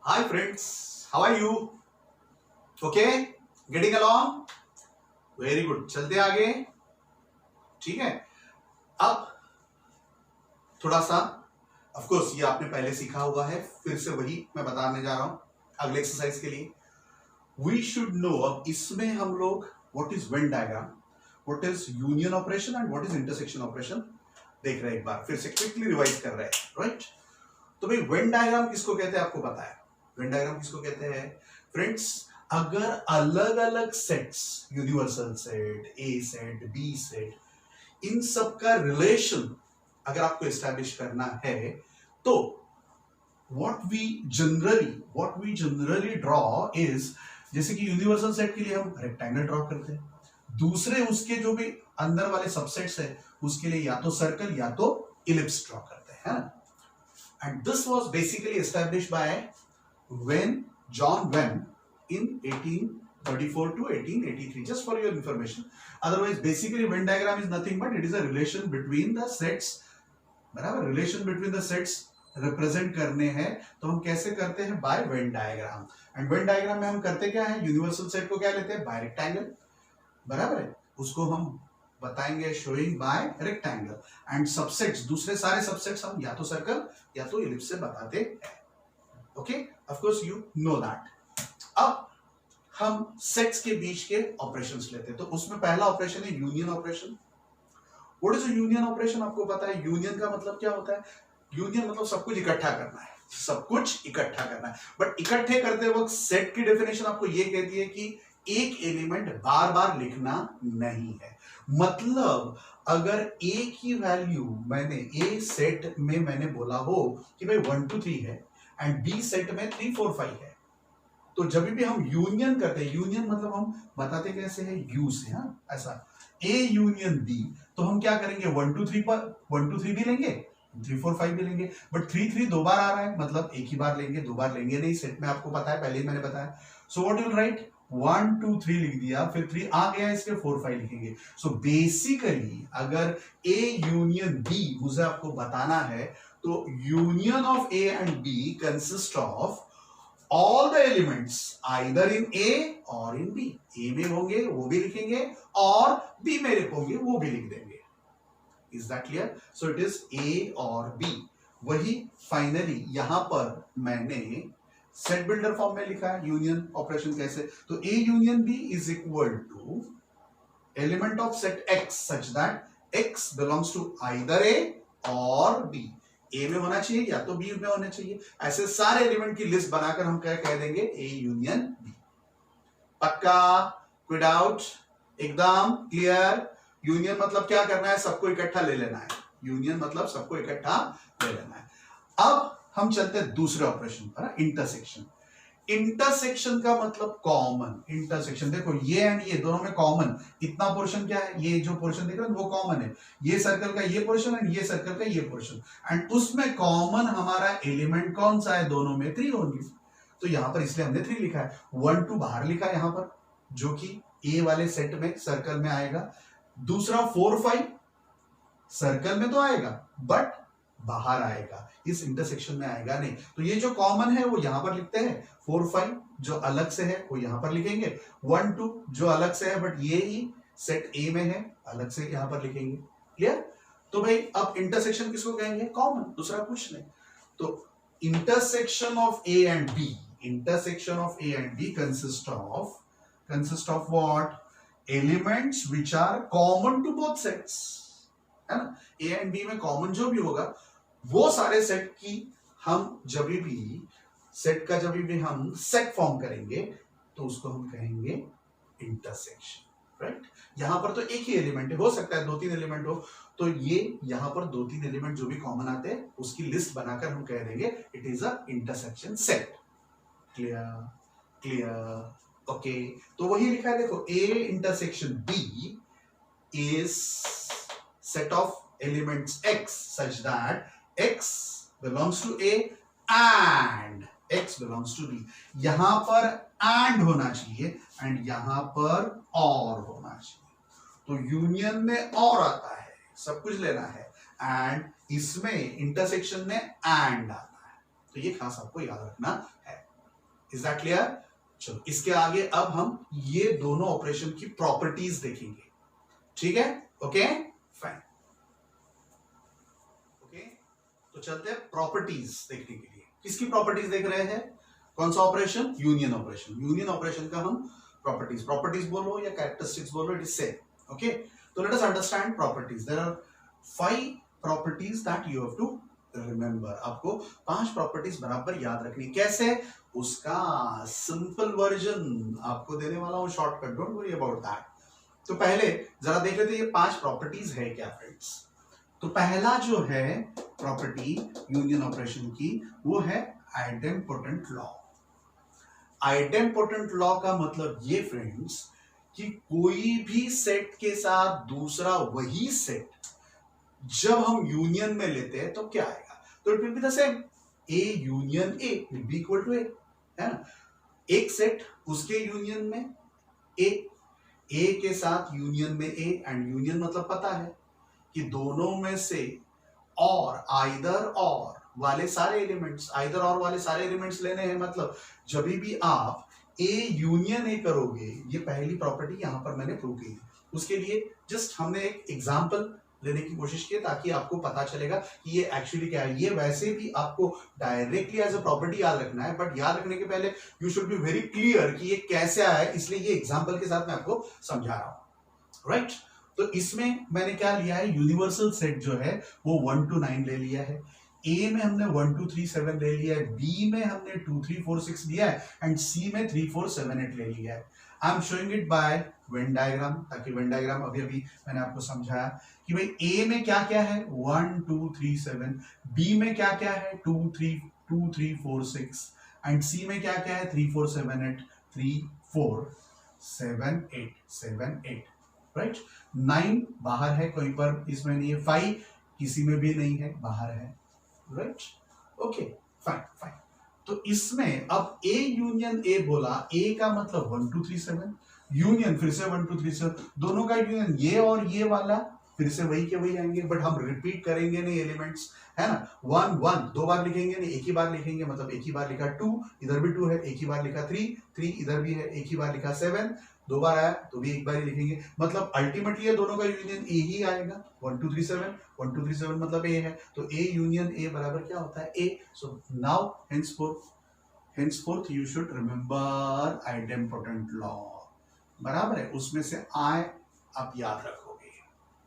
Hi friends, how are you? Okay, getting along? Very good. चलते आगे. ठीक है. अब थोड़ा सा ऑफ कोर्स ये आपने पहले सीखा हुआ है, फिर से वही मैं बताने जा रहा हूं अगले एक्सरसाइज के लिए. वी शुड नो, अब इसमें हम लोग what is Venn diagram, what is union operation and what is intersection operation देख रहे हैं. एक बार फिर से क्विकली रिवाइज कर रहे हैं, राइट? तो भाई वेन डायग्राम किसको कहते हैं आपको पता है? वेन डायग्राम किसको कहते हैं फ्रेंड्स? अगर अलग अलग sets, universal set, A set, B set, इन सब का रिलेशन अगर आपको एस्टैब्लिश करना है तो what we generally draw is, जैसे कि यूनिवर्सल सेट के लिए हम रेक्टेंगल ड्रॉ करते हैं, दूसरे उसके जो भी अंदर वाले सबसेट्स है उसके लिए या तो सर्कल या तो इलिप्स ड्रॉ करते हैं, है ना? And this was basically established by John Venn in 1834 to 1883. Just for your information. Otherwise, basically, Venn diagram is nothing but it is a relation between the sets. बराबर, relation between the sets represent करने हैं तो हम कैसे करते हैं? By Venn diagram. And Venn diagram में हम करते क्या है? Universal set को क्या लेते हैं? By rectangle. बराबर है, उसको हम बताएंगे showing by rectangle and subsets, दूसरे सारे सबसेट्स हम या तो सर्कल या तो इलिप्स से बताते हैं. Okay, of course you know that. अब हम सेट्स के बीच के ऑपरेशंस लेते हैं, तो उसमें पहला ऑपरेशन है union operation. What is a union operation? आपको पता है यूनियन का मतलब क्या होता है? यूनियन मतलब सब कुछ इकट्ठा करना है, सब कुछ इकट्ठा करना है. बट इकट्ठे करते वक्त सेट की डेफिनेशन आपको ये कहती है कि एक एलिमेंट बार बार लिखना नहीं है. मतलब अगर ए की वैल्यू मैंने ए सेट में मैंने बोला हो कि भाई 1 2 3 है एंड बी सेट में 3 4 5 है, तो जब भी हम यूनियन करते हैं, यूनियन मतलब हम बताते कैसे है? यू से. हाँ, ऐसा ए यूनियन बी, तो हम क्या करेंगे? 1 2 3 पर 1 2 3 भी लेंगे, 3 4 5 भी लेंगे. बट 3 3 दो बार आ रहा है, मतलब एक ही बार लेंगे, दो बार लेंगे नहीं. सेट में आपको पता है, पहले ही मैंने बताया. So what you will write? 1 2 3 लिख दिया, फिर 3 आ गया, इसलिए 4 5 लिखेंगे. सो बेसिकली अगर ए यूनियन बी मुझे आपको बताना है तो union of A and B consist of all the elements either in A और इन बी. ए में होंगे वो भी लिखेंगे और बी में होंगे वो भी लिख देंगे. Is that clear? So it is a और बी. वही फाइनली यहां पर मैंने सेट बिल्डर फॉर्म में लिखा है यूनियन ऑपरेशन कैसे. तो A union B is equal to element of set X such that X belongs to either A और बी. ए में होना चाहिए या तो बी में होना चाहिए. ऐसे सारे एलिमेंट की लिस्ट बनाकर हम क्या कह देंगे? A union B. पक्का? कोई डाउट? एकदम क्लियर? यूनियन मतलब क्या करना है? सबको इकट्ठा ले लेना है. यूनियन मतलब सबको इकट्ठा ले लेना है. अब हम चलते हैं दूसरे ऑपरेशन पर, इंटरसेक्शन. इंटरसेक्शन का मतलब कॉमन. इंटरसेक्शन देखो, ये एंड ये दोनों में कॉमन इतना पोर्शन क्या है? ये जो पोर्शन देख रहे हो वो कॉमन है. ये सर्कल का ये पोर्शन एंड ये सर्कल का ये पोर्शन, एंड उसमें कॉमन हमारा एलिमेंट कौन सा है? दोनों में 3 होंगे. तो यहां पर इसलिए हमने 3 लिखा है. 1 2 बाहर लिखा है यहां पर, जो कि ए वाले सेट में सर्कल में आएगा. दूसरा 4 5 सर्कल में तो आएगा बट बाहर आएगा, इस इंटरसेक्शन में आएगा नहीं. तो ये जो कॉमन है वो यहां पर लिखते हैं. 4 5 जो अलग से है वो यहां पर लिखेंगे. 1 2 जो अलग से है बट ये ही सेट ए में है, अलग से यहां पर लिखेंगे. क्लियर? तो भाई अब इंटरसेक्शन किसको कहेंगे? कॉमन. दूसरा कुछ नहीं. तो intersection of A and B, intersection of A and B consist of what? Elements which are common to both sets, है ना? ए एंड बी में कॉमन जो भी होगा वो सारे सेट की हम जब भी सेट का जब भी हम सेट फॉर्म करेंगे तो उसको हम कहेंगे इंटरसेक्शन. राइट? यहां पर तो एक ही एलिमेंट है, हो सकता है 2 3 एलिमेंट हो, तो ये यहां पर 2 3 एलिमेंट जो भी कॉमन आते हैं उसकी लिस्ट बनाकर हम कह देंगे it is a intersection set. Clear? Clear? Okay. तो वही लिखा है देखो, A intersection B is set of elements x such that x belongs to a and x belongs to b. यहां पर and होना चाहिए एंड यहां पर और होना चाहिए. तो यूनियन में और आता है, सब कुछ लेना है, एंड इसमें इंटरसेक्शन में and आता है. तो ये खास आपको याद रखना है. Is that clear? चलो इसके आगे अब हम ये दोनों ऑपरेशन की प्रॉपर्टीज देखेंगे, ठीक है? Okay fine. ओके तो चलते हैं प्रॉपर्टीज देखने के लिए। किसकी प्रॉपर्टीज देख रहे हैं? कौन सा operation? Union operation. Union operation का हम प्रॉपर्टीज बोलो या कैरेक्टरिस्टिक्स बोलो, इट इज सेम। ओके तो let us understand properties. There are 5 properties that you have to remember. आपको 5 प्रॉपर्टीज बराबर याद रखनी। कैसे? उसका सिंपल वर्जन आपको देने वाला हूं, shortcut, don't worry about that. तो पहले जरा देख लेते ये 5 प्रॉपर्टीज है क्या फ्रेंड्स। तो पहला जो है प्रॉपर्टी यूनियन ऑपरेशन की, वो है आइडेम्पोटेंट लॉ। आइडेम्पोटेंट लॉ का मतलब ये फ्रेंड्स कि कोई भी सेट के साथ दूसरा वही सेट जब हम यूनियन में लेते हैं तो क्या आएगा? तो it will be the same, A union A will be equal to A, है ना? एक सेट उसके यूनियन में ए के साथ यूनियन में ए, एंड यूनियन मतलब पता है कि दोनों में से और आइदर और वाले सारे एलिमेंट्स, आइदर और वाले सारे एलिमेंट्स लेने हैं। मतलब जब भी आप ए यूनियन ए करोगे, ये पहली प्रॉपर्टी यहां पर मैंने प्रूव की। उसके लिए जस्ट हमने एक एग्जांपल लेने की कोशिश की ताकि आपको पता चलेगा कि ये एक्चुअली क्या है। ये वैसे भी आपको डायरेक्टली एज अ प्रॉपर्टी याद रखना है, बट याद रखने के पहले you should be very clear कि ये कैसे आया है, इसलिए ये एग्जांपल के साथ मैं आपको समझा रहा हूं, राइट? तो इसमें मैंने क्या लिया है, यूनिवर्सल सेट जो है वो 1 to 9 ले लिया है। ए में हमने 1 2 3 7 ले लिया है, बी में हमने 2 3 4 6 लिया है, एंड सी में 3 4 7 8 ले लिया है। I am showing it by Venn diagram, ताकि वेन डायग्राम अभी मैंने आपको समझाया कि भाई ए में क्या क्या है 1 2 3 7, बी में क्या क्या है 2 3 4 6, एंड सी में क्या क्या है 3 4 7 8 3 4 7 8, राइट? 9 बाहर है, कोई पर इसमें नहीं है, 5 किसी में भी नहीं है, बाहर है, राइट? Okay fine. तो इसमें अब ए यूनियन ए बोला, ए का मतलब 1 2 3 7, यूनियन फिर से 1 2 3 7, दोनों का यूनियन ये और ये वाला फिर से वही के वही आएंगे, बट हम रिपीट करेंगे नहीं एलिमेंट्स, है ना? 1 1 दो बार लिखेंगे नहीं, एक ही बार लिखेंगे। मतलब एक ही बार लिखा 2, इधर भी 2 है, एक ही बार लिखा 3 इधर भी है, एक ही बार लिखा 7, दो बार आया तो भी एक बार ही लिखेंगे। मतलब अल्टीमेटली दोनों का यूनियन ए ही आएगा। 1 2 3 7 मतलब ए है, तो ए यूनियन ए बराबर क्या होता है? A. So now henceforth you should remember idempotent law, बराबर है? उसमें से I आप याद रखोगे,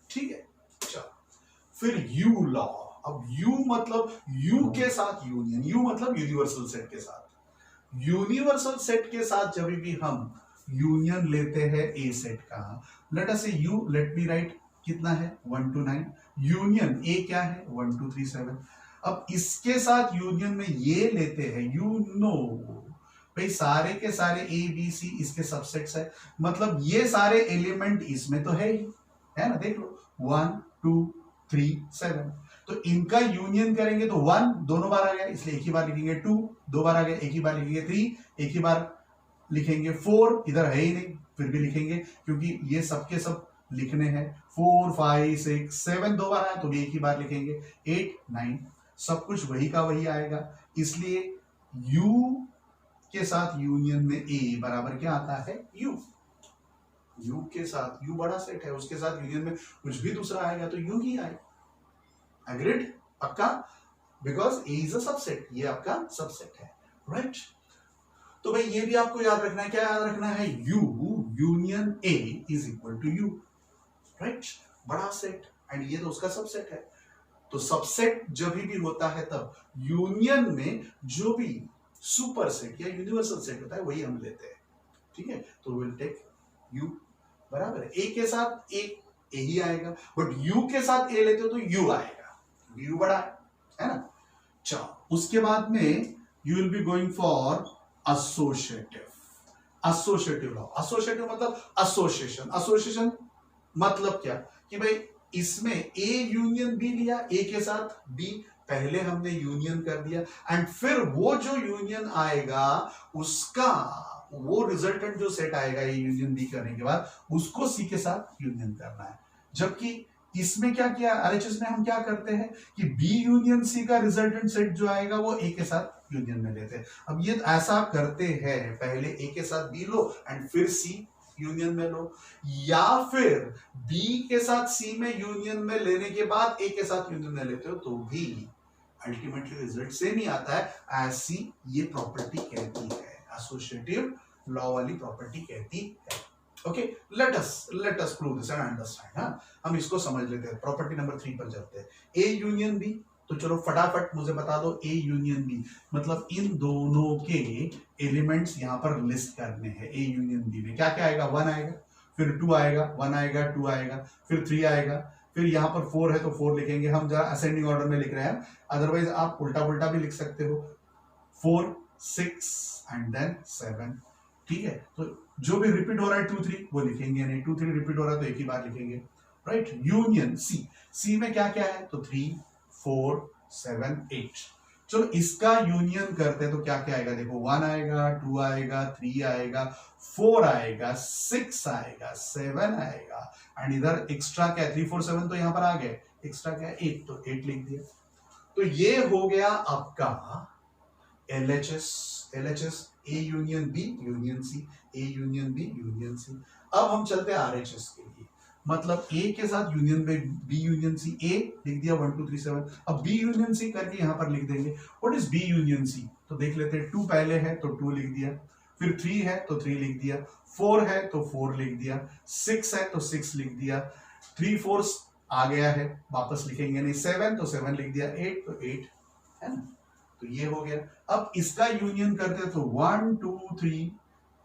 ठीक है? चलो फिर यू लॉ। अब यू मतलब यू के साथ यूनियन, यू मतलब यूनिवर्सल सेट के साथ। यूनिवर्सल सेट के साथ जब भी हम यूनियन लेते हैं ए सेट का, लेट अस से यू, लेट मी राइट, कितना है 1 to 9, यूनियन ए क्या है 1 2 3 7। अब इसके साथ यूनियन में ये लेते हैं, यू नो भाई सारे के सारे ए बी सी इसके सबसेट्स है, मतलब ये सारे एलिमेंट इसमें तो है ही, है ना? देख लो 1 2 3 7, तो इनका यूनियन करेंगे तो 1 दोनों बार आ गया, इसलिए एक ही बार लिखेंगे, 2 दो बार आ गया, एक ही बार लिखेंगे, 3 एक ही बार लिखेंगे, 4 इधर है ही नहीं फिर भी लिखेंगे, क्योंकि ये सबके सब लिखने हैं। 4 5 6 7 दो बार आया तो भी एक ही बार लिखेंगे, 8 9 सब कुछ वही का वही आएगा। इसलिए u के साथ यूनियन में a बराबर क्या आता है? u के साथ, u बड़ा सेट है, उसके साथ यूनियन में कुछ भी दूसरा आएगा तो u ही आएगा। एग्रीड? पक्का? Because a is a subset, ये आपका सबसेट है, राइट? तो भाई ये भी आपको याद रखना है। क्या याद रखना है? u union a is equal to u, right? बड़ा सेट, एंड ये तो उसका सबसेट है। तो सबसेट जब भी होता है तब यूनियन में जो भी सुपर सेट या यूनिवर्सल सेट होता है वही हम लेते हैं, ठीक है? तो विल टेक यू, बराबर है? ए के साथ एक ए ही आएगा, बट यू के साथ ए लेते हो तो यू आएगा, यू बड़ा है ना? चलो उसके बाद में you will be going for associative law. Associative मतलब एसोसिएशन। एसोसिएशन मतलब क्या कि भाई इसमें ए यूनियन बी लिया, ए के साथ बी पहले हमने यूनियन कर दिया, एंड फिर वो जो यूनियन आएगा उसका वो रिजल्टेंट जो सेट आएगा ए यूनियन बी करने के बाद उसको सी के साथ यूनियन करना है। जबकि इसमें क्या किया आरएचएस में हम क्या करते हैं कि बी यूनियन सी का रिजल्टेंट सेट जो आएगा वो ए के साथ यूनियन में लेते हैं। अब ये ऐसा करते हैं, पहले ए के साथ बी लो एंड फिर सी यूनियन में लो, या फिर बी के साथ सी में यूनियन में लेने के बाद ए के साथ यूनियन में लेते हो तो भी अल्टीमेटली रिजल्ट सेम ही आता है। ऐसी ये प्रॉपर्टी कहती है, एसोसिएटिव लॉ वाली प्रॉपर्टी कहती है। Okay, let us prove this and understand. हाँ, हम इसको समझ लेते हैं। प्रॉपर्टी नंबर 3 पर चलते हैं। ए यूनियन बी, तो चलो फटाफट मुझे बता दो ए यूनियन बी मतलब इन दोनों के एलिमेंट्स यहां पर लिस्ट करने हैं। ए यूनियन बी में क्या क्या आएगा, 1 आएगा, फिर 2 आएगा, 1 आएगा, 2 आएगा, फिर 3 आएगा, फिर यहां पर 4 है तो 4 लिखेंगे। हम जरा असेंडिंग ऑर्डर में लिख रहे हैं, अदरवाइज आप उल्टा पुल्टा भी लिख सकते हो। 4 6 एंड देन 7, ठीक है। तो जो भी रिपीट हो रहा है 2 3 वो लिखेंगे नहीं, 2 3 रिपीट हो रहा है तो एक ही बार लिखेंगे, राइट। यूनियन सी, सी में क्या क्या है तो 3 4 7 8। चलो इसका यूनियन करते हैं तो क्या क्या आएगा, देखो 1 आएगा, 2 आएगा, 3 आएगा, 4 आएगा, 6 आएगा, 7 आएगा, एंड इधर एक्स्ट्रा क्या है 3 4 7 तो यहां पर आ गए, एक्स्ट्रा क्या है 8, तो 8 लिख दिया। तो ये हो गया आपका LHS A union B union C, A union B union C. अब हम चलते हैं RHS के लिए, मतलब ए के साथ यूनियन में बी यूनियन सी, ए लिख दिया 1 2 3 7। अब बी यूनियन सी करके यहां पर लिख देंगे। What is B union C, तो देख लेते हैं। 2 पहले है तो 2 लिख दिया, फिर 3 है तो 3 लिख दिया, 4 है तो 4 लिख दिया, 6 है तो 6 लिख दिया, 3 4 आ गया है वापस लिखेंगे नहीं, 7 तो 7 लिख दिया, 8 तो 8 है ना। तो ये हो गया। अब इसका यूनियन करते तो 1 2 3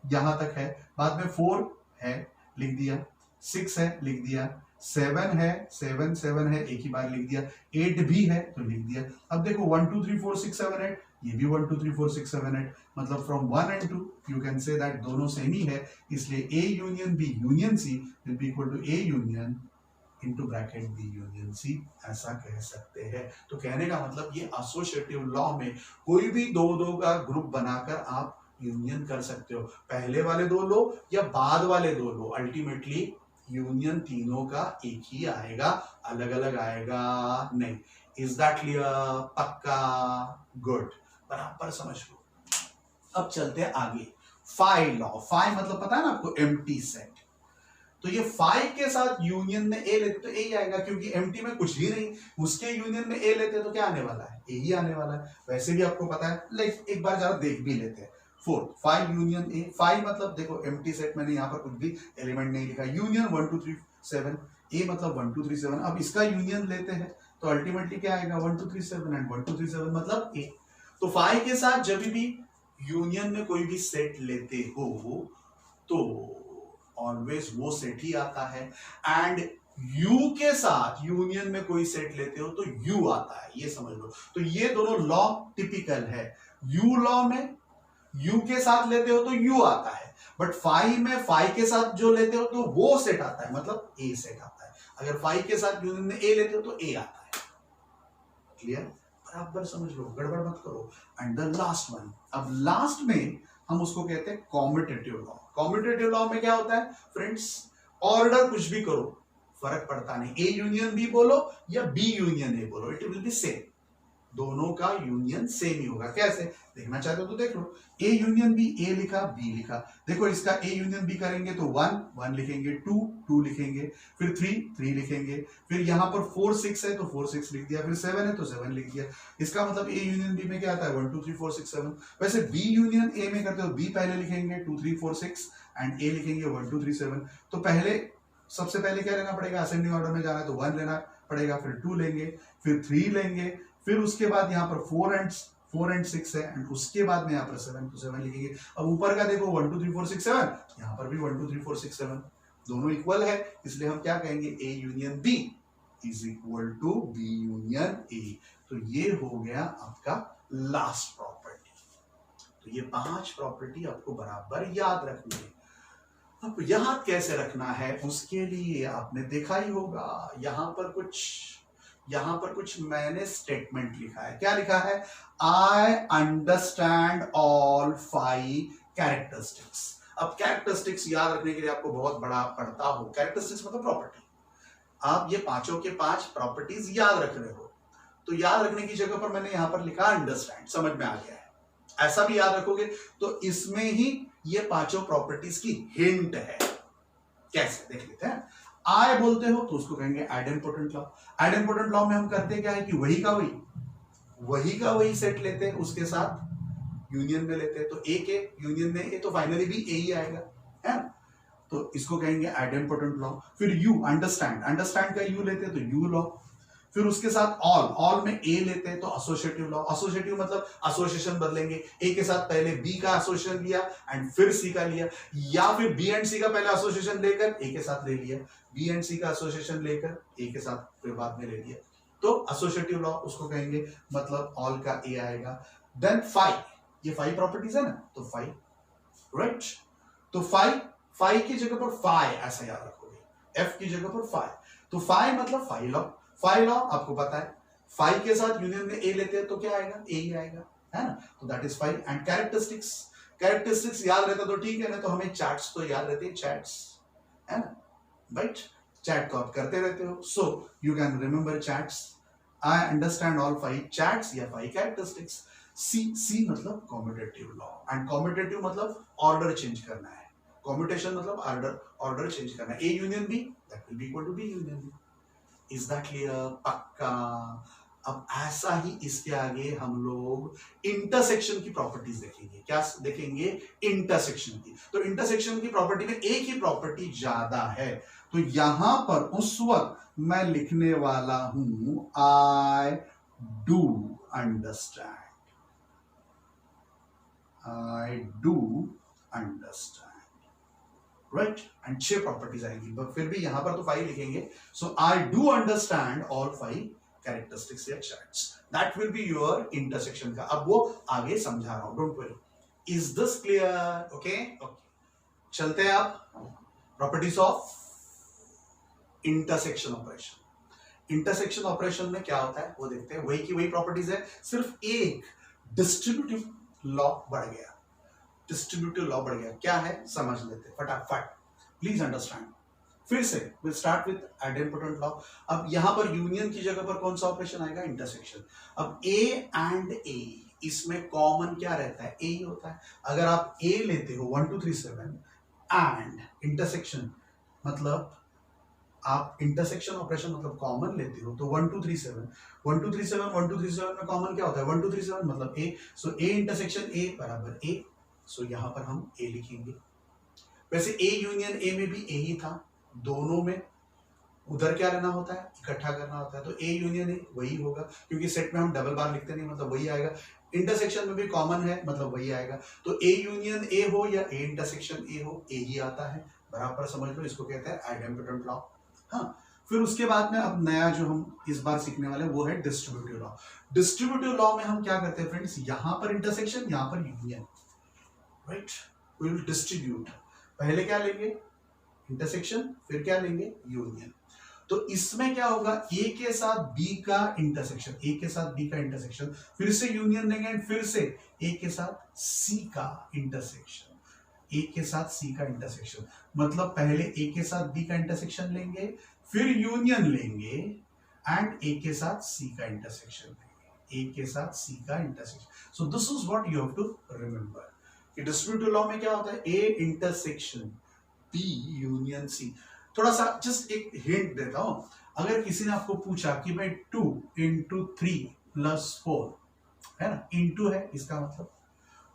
यहां तक है, बाद में 4 है लिख दिया, 6 है लिख दिया, 7 है 7 7 है एक ही बार लिख दिया, 8 भी है तो लिख दिया। अब देखो 1 2 3 4 6 7 8, ये भी 1 2 3 4 6 7 8, मतलब from 1 and 2 you can say that दोनों सेम ही है, इसलिए A union B union C will be equal to A union into bracket B union C, ऐसा कह सकते हैं। तो कहने का मतलब ये एसोसिएटिव लॉ में कोई भी दो दो का ग्रुप बनाकर आप यूनियन कर सकते हो, पहले वाले दो लो या बाद वाले दो लो, अल्टीमेटली यूनियन तीनों का एक ही आएगा, अलग अलग आएगा नहीं। Is that clear? पक्का? गुड, बराबर समझ लो। अब चलते हैं आगे। फाई लॉ, फाई मतलब पता है ना आपको, एम्प्टी सेट। तो ये 5 के साथ यूनियन में ए लेते तो ए ही आएगा, क्योंकि एम्प्टी में कुछ ही नहीं, उसके यूनियन में ए लेते तो क्या आने वाला है, ए ही आने वाला है। वैसे भी आपको पता है, लाइक एक बार जरा देख भी लेते हैं। 4 5 यूनियन ए, 5 मतलब देखो एम्प्टी सेट, मैंने यहाँ पर कुछ भी एलिमेंट नहीं लिखा, यूनियन 1 2 3 7, ए मतलब 1 2 3 7। अब इसका यूनियन लेते हैं तो अल्टीमेटली क्या आएगा 1 2 3 7 एंड 1 2 3 7 मतलब ए। तो 5 के साथ जब भी यूनियन में कोई भी सेट लेते हो तो ऑलवेज वो सेट ही आता है, एंड यू के साथ यूनियन में कोई सेट लेते हो तो यू आता है, ये समझ लो। तो ये दोनों लॉ टिपिकल है। यू लॉ में यू के साथ लेते हो तो यू आता है, बट 5 में 5 के साथ जो लेते हो तो वो सेट आता है, मतलब ए सेट आता है। अगर 5 के साथ यूनियन में ए लेते हो तो ए आता है। क्लियर? बराबर समझ लो, गड़बड़ मत करो। एंड द लास्ट वन, अब लास्ट में हम उसको कहते हैं कॉम्यूटेटिव लॉ। कॉम्यूटेटिव लॉ में क्या होता है फ्रेंड्स, ऑर्डर कुछ भी करो फर्क पड़ता नहीं, ए यूनियन बी बोलो या बी यूनियन ए बोलो, इट विल बी सेम, दोनों का यूनियन सेम ही होगा। कैसे देखना चाहते हो तो देख लो, ए यूनियन बी, ए लिखा बी लिखा, देखो इसका ए यूनियन बी करेंगे तो 1 1 लिखेंगे, 2 2 लिखेंगे, फिर 3 3 लिखेंगे, फिर यहां पर 4 6 है तो 4 6 लिख दिया, फिर 7 है तो 7 लिख दिया। इसका मतलब ए यूनियन बी में क्या आता है 1 2 3 4 6 7। वैसे बी यूनियन ए में करते हो, बी पहले लिखेंगे 2 3 4 6 एंड ए लिखेंगे 1 2 3 7। तो पहले सबसे पहले क्या लेना पड़ेगा, असेंडिंग ऑर्डर में जाना है तो 1 लेना पड़ेगा, फिर 2 लेंगे, फिर 3 लेंगे, फिर उसके बाद यहाँ पर 4 एंड 6 है, एंड उसके बाद में यहाँ पर 7 तो 7 लिखेंगे। अब ऊपर का देखो 1 2 3 4 6 7, यहाँ पर भी 1 2 3 4 6 7 दोनों इक्वल है, इसलिए हम क्या कहेंगे A union B is equal to B union A. तो ये हो गया आपका लास्ट प्रॉपर्टी। तो ये 5 प्रॉपर्टी आपको बराबर याद रखनी है। अब याद कैसे रखना है उसके लिए आपने देखा ही होगा, यहां पर कुछ मैंने स्टेटमेंट लिखा है। क्या लिखा है, आई अंडरस्टैंड ऑल 5 कैरेक्टरिस्टिक्स। अब कैरेक्टरिस्टिक्स याद रखने के लिए आपको बहुत बड़ा पढ़ता हो, कैरेक्टरिस्टिक्स मतलब प्रॉपर्टी। आप ये पांचों के पांच प्रॉपर्टीज याद रख रहे हो, तो याद रखने की जगह पर मैंने यहां पर लिखा अंडरस्टैंड, समझ में आ गया है। ऐसा भी याद रखोगे तो इसमें ही ये पांचों प्रॉपर्टीज की हिंट है। कैसे देख लेते हैं। आई बोलते हो तो उसको कहेंगे आइडेंपोटेंट लॉ। आइडेंपोटेंट लॉ में हम करते क्या है कि वही का वही सेट लेते हैं, उसके साथ यूनियन में लेते हैं। तो ए के यूनियन में ए, तो फाइनली भी ए ही आएगा, है ना। तो इसको कहेंगे आइडेंपोटेंट लॉ। फिर यू अंडरस्टैंड का यू लेते हैं तो यू लॉ। फिर उसके साथ ऑल में ए लेते हैं तो एसोसिएटिव लॉ। एसोसिएटिव मतलब एसोसिएशन बदलेंगे, ए के साथ पहले बी का एसोसिएशन लिया एंड फिर सी का लिया, या फिर बी एंड सी का पहले एसोसिएशन लेकर ए के साथ ले लिया, बी एंड सी का एसोसिएशन लेकर ए के साथ फिर बाद में ले लिया। तो एसोसिएटिव लॉ उसको कहेंगे, मतलब ऑल का ए आएगा। देन फाइव, ये फाइव प्रॉपर्टीज है ना, तो फाइव, राइट। तो फाइव की जगह पर फाइव ऐसा याद रखोगे, एफ की जगह पर फाइव। तो फाइव मतलब फाइव लॉ आपको पता है, फाइव के साथ यूनियन में ए लेते हैं तो क्या आएगा, ए ही आएगा, है ना। तो that is five. And characteristics याद रहता तो ठीक है, ना तो हमें चार्ट्स तो याद रहते हैं, चैट्स, है ना, राइट। चैट तो आप करते रहते हो, so you can remember chats. I understand all five chats या फाइव कैरेक्टरिस्टिक्स। सी मतलब कॉम्यूटेटिव लॉ, एंड कॉम्यूटेटिव मतलब ऑर्डर चेंज करना है, कॉम्यूटेशन मतलब ऑर्डर चेंज करना है। A union B that will be equal to B union B. Is that clear? पक्का। अब ऐसा ही इसके आगे हम लोग इंटरसेक्शन की प्रॉपर्टीज देखेंगे। क्या देखेंगे? इंटरसेक्शन की। तो इंटरसेक्शन की प्रॉपर्टी में एक ही प्रॉपर्टी ज्यादा है, तो यहां पर उस वक्त मैं लिखने वाला हूं I do understand, I do understand, right. And 6 properties आएंगी, बट फिर भी यहां पर तो 5 लिखेंगे। So I do understand all 5 characteristics या चैट्स, that will be your intersection का। अब वो आगे समझा रहा हूं, don't worry. Is this clear? Okay, चलते हैं आप properties of intersection operation. Intersection operation में क्या होता है वो देखते हैं। वही की वही प्रॉपर्टीज है, सिर्फ एक डिस्ट्रीब्यूटिव लॉ बढ़ गया। डिस्ट्रीब्यूटिव लॉ बढ़ गया, क्या है समझ लेते हैं फटाफट, प्लीज अंडरस्टैंड। फिर से विल स्टार्ट विद आइडेंपोटेंट लॉ। अब यहां पर यूनियन की जगह पर कौन सा ऑपरेशन आएगा? इंटरसेक्शन। अब ए एंड ए, इसमें कॉमन क्या रहता है? ए ही होता है। अगर आप ए लेते हो 1 2 3 7 एंड इंटरसेक्शन मतलब आप इंटरसेक्शन ऑपरेशन मतलब कॉमन लेते हो, तो 1 2 3 7 1 2 3 7 1 2 3 7 में कॉमन क्या होता है? 1 2 3 7 मतलब ए। सो ए इंटरसेक्शन ए बराबर ए। सो यहां पर हम ए लिखेंगे। वैसे ए यूनियन ए में भी ए ही था, दोनों में उधर क्या लेना होता है? इकट्ठा करना होता है। तो ए यूनियन ए वही होगा, क्योंकि सेट में हम डबल बार लिखते नहीं, मतलब वही आएगा। इंटरसेक्शन में भी कॉमन है, मतलब वही आएगा। तो ए यूनियन ए हो या ए इंटरसेक्शन ए हो, ए ही आता है। बराबर समझ लो, इसको कहते हैं आइडेंपोटेंट लॉ। हाँ, फिर उसके बाद में अब नया जो हम इस बार सीखने वाले हैं वो है डिस्ट्रीब्यूटिव लॉ। डिस्ट्रीब्यूटिव लॉ में हम क्या करते हैं फ्रेंड्स? यहां पर इंटरसेक्शन, यहां पर union, right. We will distribute, पहले क्या लेंगे? इंटरसेक्शन, फिर क्या लेंगे? यूनियन। तो इसमें क्या होगा? ए के साथ बी का इंटरसेक्शन, ए के साथ बी का इंटरसेक्शन, फिर से यूनियन लेंगे एंड फिर से ए के साथ सी का इंटरसेक्शन, ए के साथ सी का इंटरसेक्शन। मतलब पहले ए के साथ बी का इंटरसेक्शन लेंगे, फिर यूनियन लेंगे एंड ए के साथ सी का इंटरसेक्शन लेंगे, ए के साथ सी का intersection. So this is what you have to remember कि डिस्ट्रीब्यूटिव लॉ में क्या होता है? A intersection B union C. थोड़ा सा जस्ट एक हिंट देता हूं, अगर किसी ने आपको पूछा कि भाई 2 into 3 + 4 है ना, इंटू है इसका मतलब,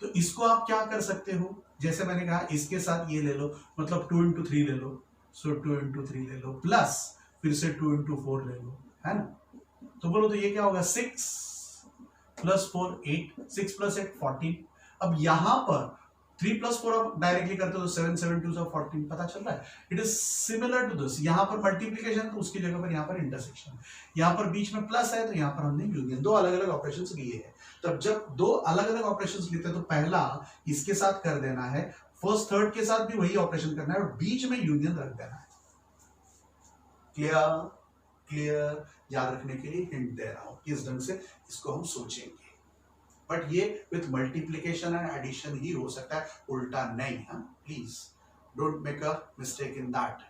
तो इसको आप क्या कर सकते हो? जैसे मैंने कहा इसके साथ ये ले लो, मतलब 2 into 3 ले लो, सो 2 into 3 ले लो, प्लस फिर से 2 into 4 ले लो, है ना। तो बोलो तो ये क्या होगा? 6 + 4 8, 6 + 8 14। अब यहां पर 3 + 4 आप डायरेक्टली करते हो तो 7 7 2 14 पता चल रहा है। It is similar to this. यहां पर मल्टीप्लीकेशन, तो उसकी जगह पर यहां पर इंटरसेक्शन, यहां पर बीच में प्लस है तो यहां पर हमने यूनियन। दो अलग अलग ऑपरेशंस लिए हैं। तब जब दो अलग अलग ऑपरेशंस लेते हैं तो पहला इसके साथ कर देना है, फर्स्ट थर्ड के साथ भी वही ऑपरेशन करना है और बीच में यूनियन रख देना है। क्लियर? क्लियर? याद रखने के लिए हिंट दे रहा हूं, किस ढंग से इसको हम सोचेंगे। बट ये विथ मल्टीप्लीकेशन एंड एडिशन ही हो सकता है, उल्टा नहीं। हाँ, please don't make a mistake in that.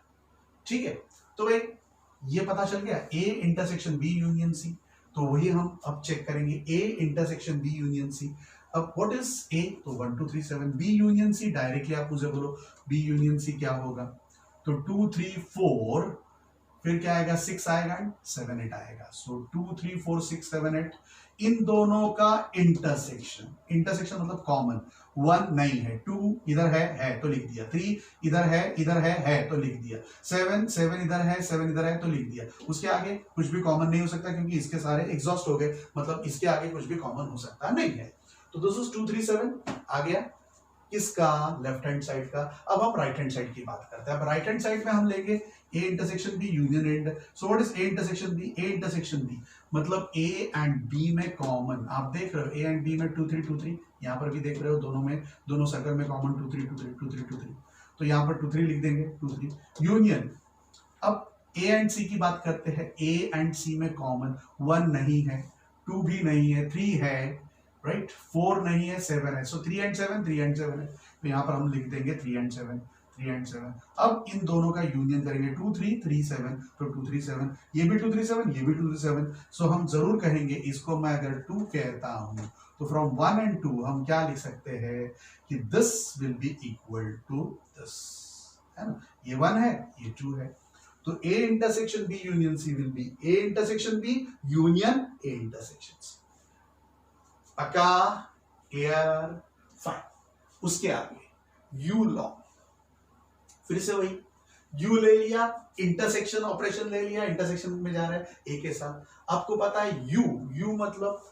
ठीक है, तो भाई ये पता चल गया, A intersection B union C, तो वही हम अब चेक करेंगे, A intersection B union C. अब व्हाट इज ए, तो 1 2 3 7, बी यूनियन सी डायरेक्टली आप मुझे बोलो बी यूनियन सी क्या होगा, तो 2 3 4, फिर क्या आएगा 6 आएगा एंड 7 8 आएगा। सो 2 3 4 6 7 8, इन दोनों का इंटरसेक्शन, इंटरसेक्शन मतलब कॉमन, 1 नहीं है, 2 इधर है तो लिख दिया, 3 इधर है तो लिख दिया, 7 इधर है तो लिख दिया। उसके आगे कुछ भी कॉमन नहीं हो सकता क्योंकि इसके सारे एग्जॉस्ट हो गए, मतलब इसके आगे कुछ भी कॉमन हो सकता नहीं है। तो दिस इज 2 3 7 आ गया किसका, लेफ्ट हैंड साइड का। अब हम राइट हैंड साइड की बात करते हैं। अब राइट हैंड साइड में हम लेंगे A intersection B union and. So what is A intersection B, A intersection B मतलब ए एंड बी में कॉमन, आप देख रहे हो ए एंड बी में 2 3 2 3, यहाँ पर भी देख रहे हो दोनों में, दोनों सर्कल में कॉमन 2 3 2 3 2 3 2 3, तो यहाँ पर 2 3 लिख देंगे 2 3 यूनियन। अब ए एंड सी की बात करते हैं, ए एंड सी में कॉमन 1 नहीं है, 2 भी नहीं है, 3 है, राइट, 4 नहीं है, 7 है। सो 3 एंड 7 3 एंड 7 है, तो यहाँ पर हम लिख देंगे 3 एंड 7 3 एंड 7। अब इन दोनों का यूनियन करेंगे 2 3 3 7, तो 2 3 7, ये भी 2 3 7, ये भी 2 3 7। सो हम जरूर कहेंगे, इसको मैं अगर 2 कहता हूं तो फ्रॉम 1 एंड 2 हम क्या लिख सकते हैं कि this will be equal to this, है ना, ये 1 है ये 2 है। तो A intersection B union C will be A intersection B union A intersection C. पक्का, क्लियर, फाइन। उसके आगे यू लॉ, फिर से वही यू ले लिया, इंटरसेक्शन ऑपरेशन ले लिया, इंटरसेक्शन में जा रहा है ए के साथ। आपको पता है यू, यू मतलब,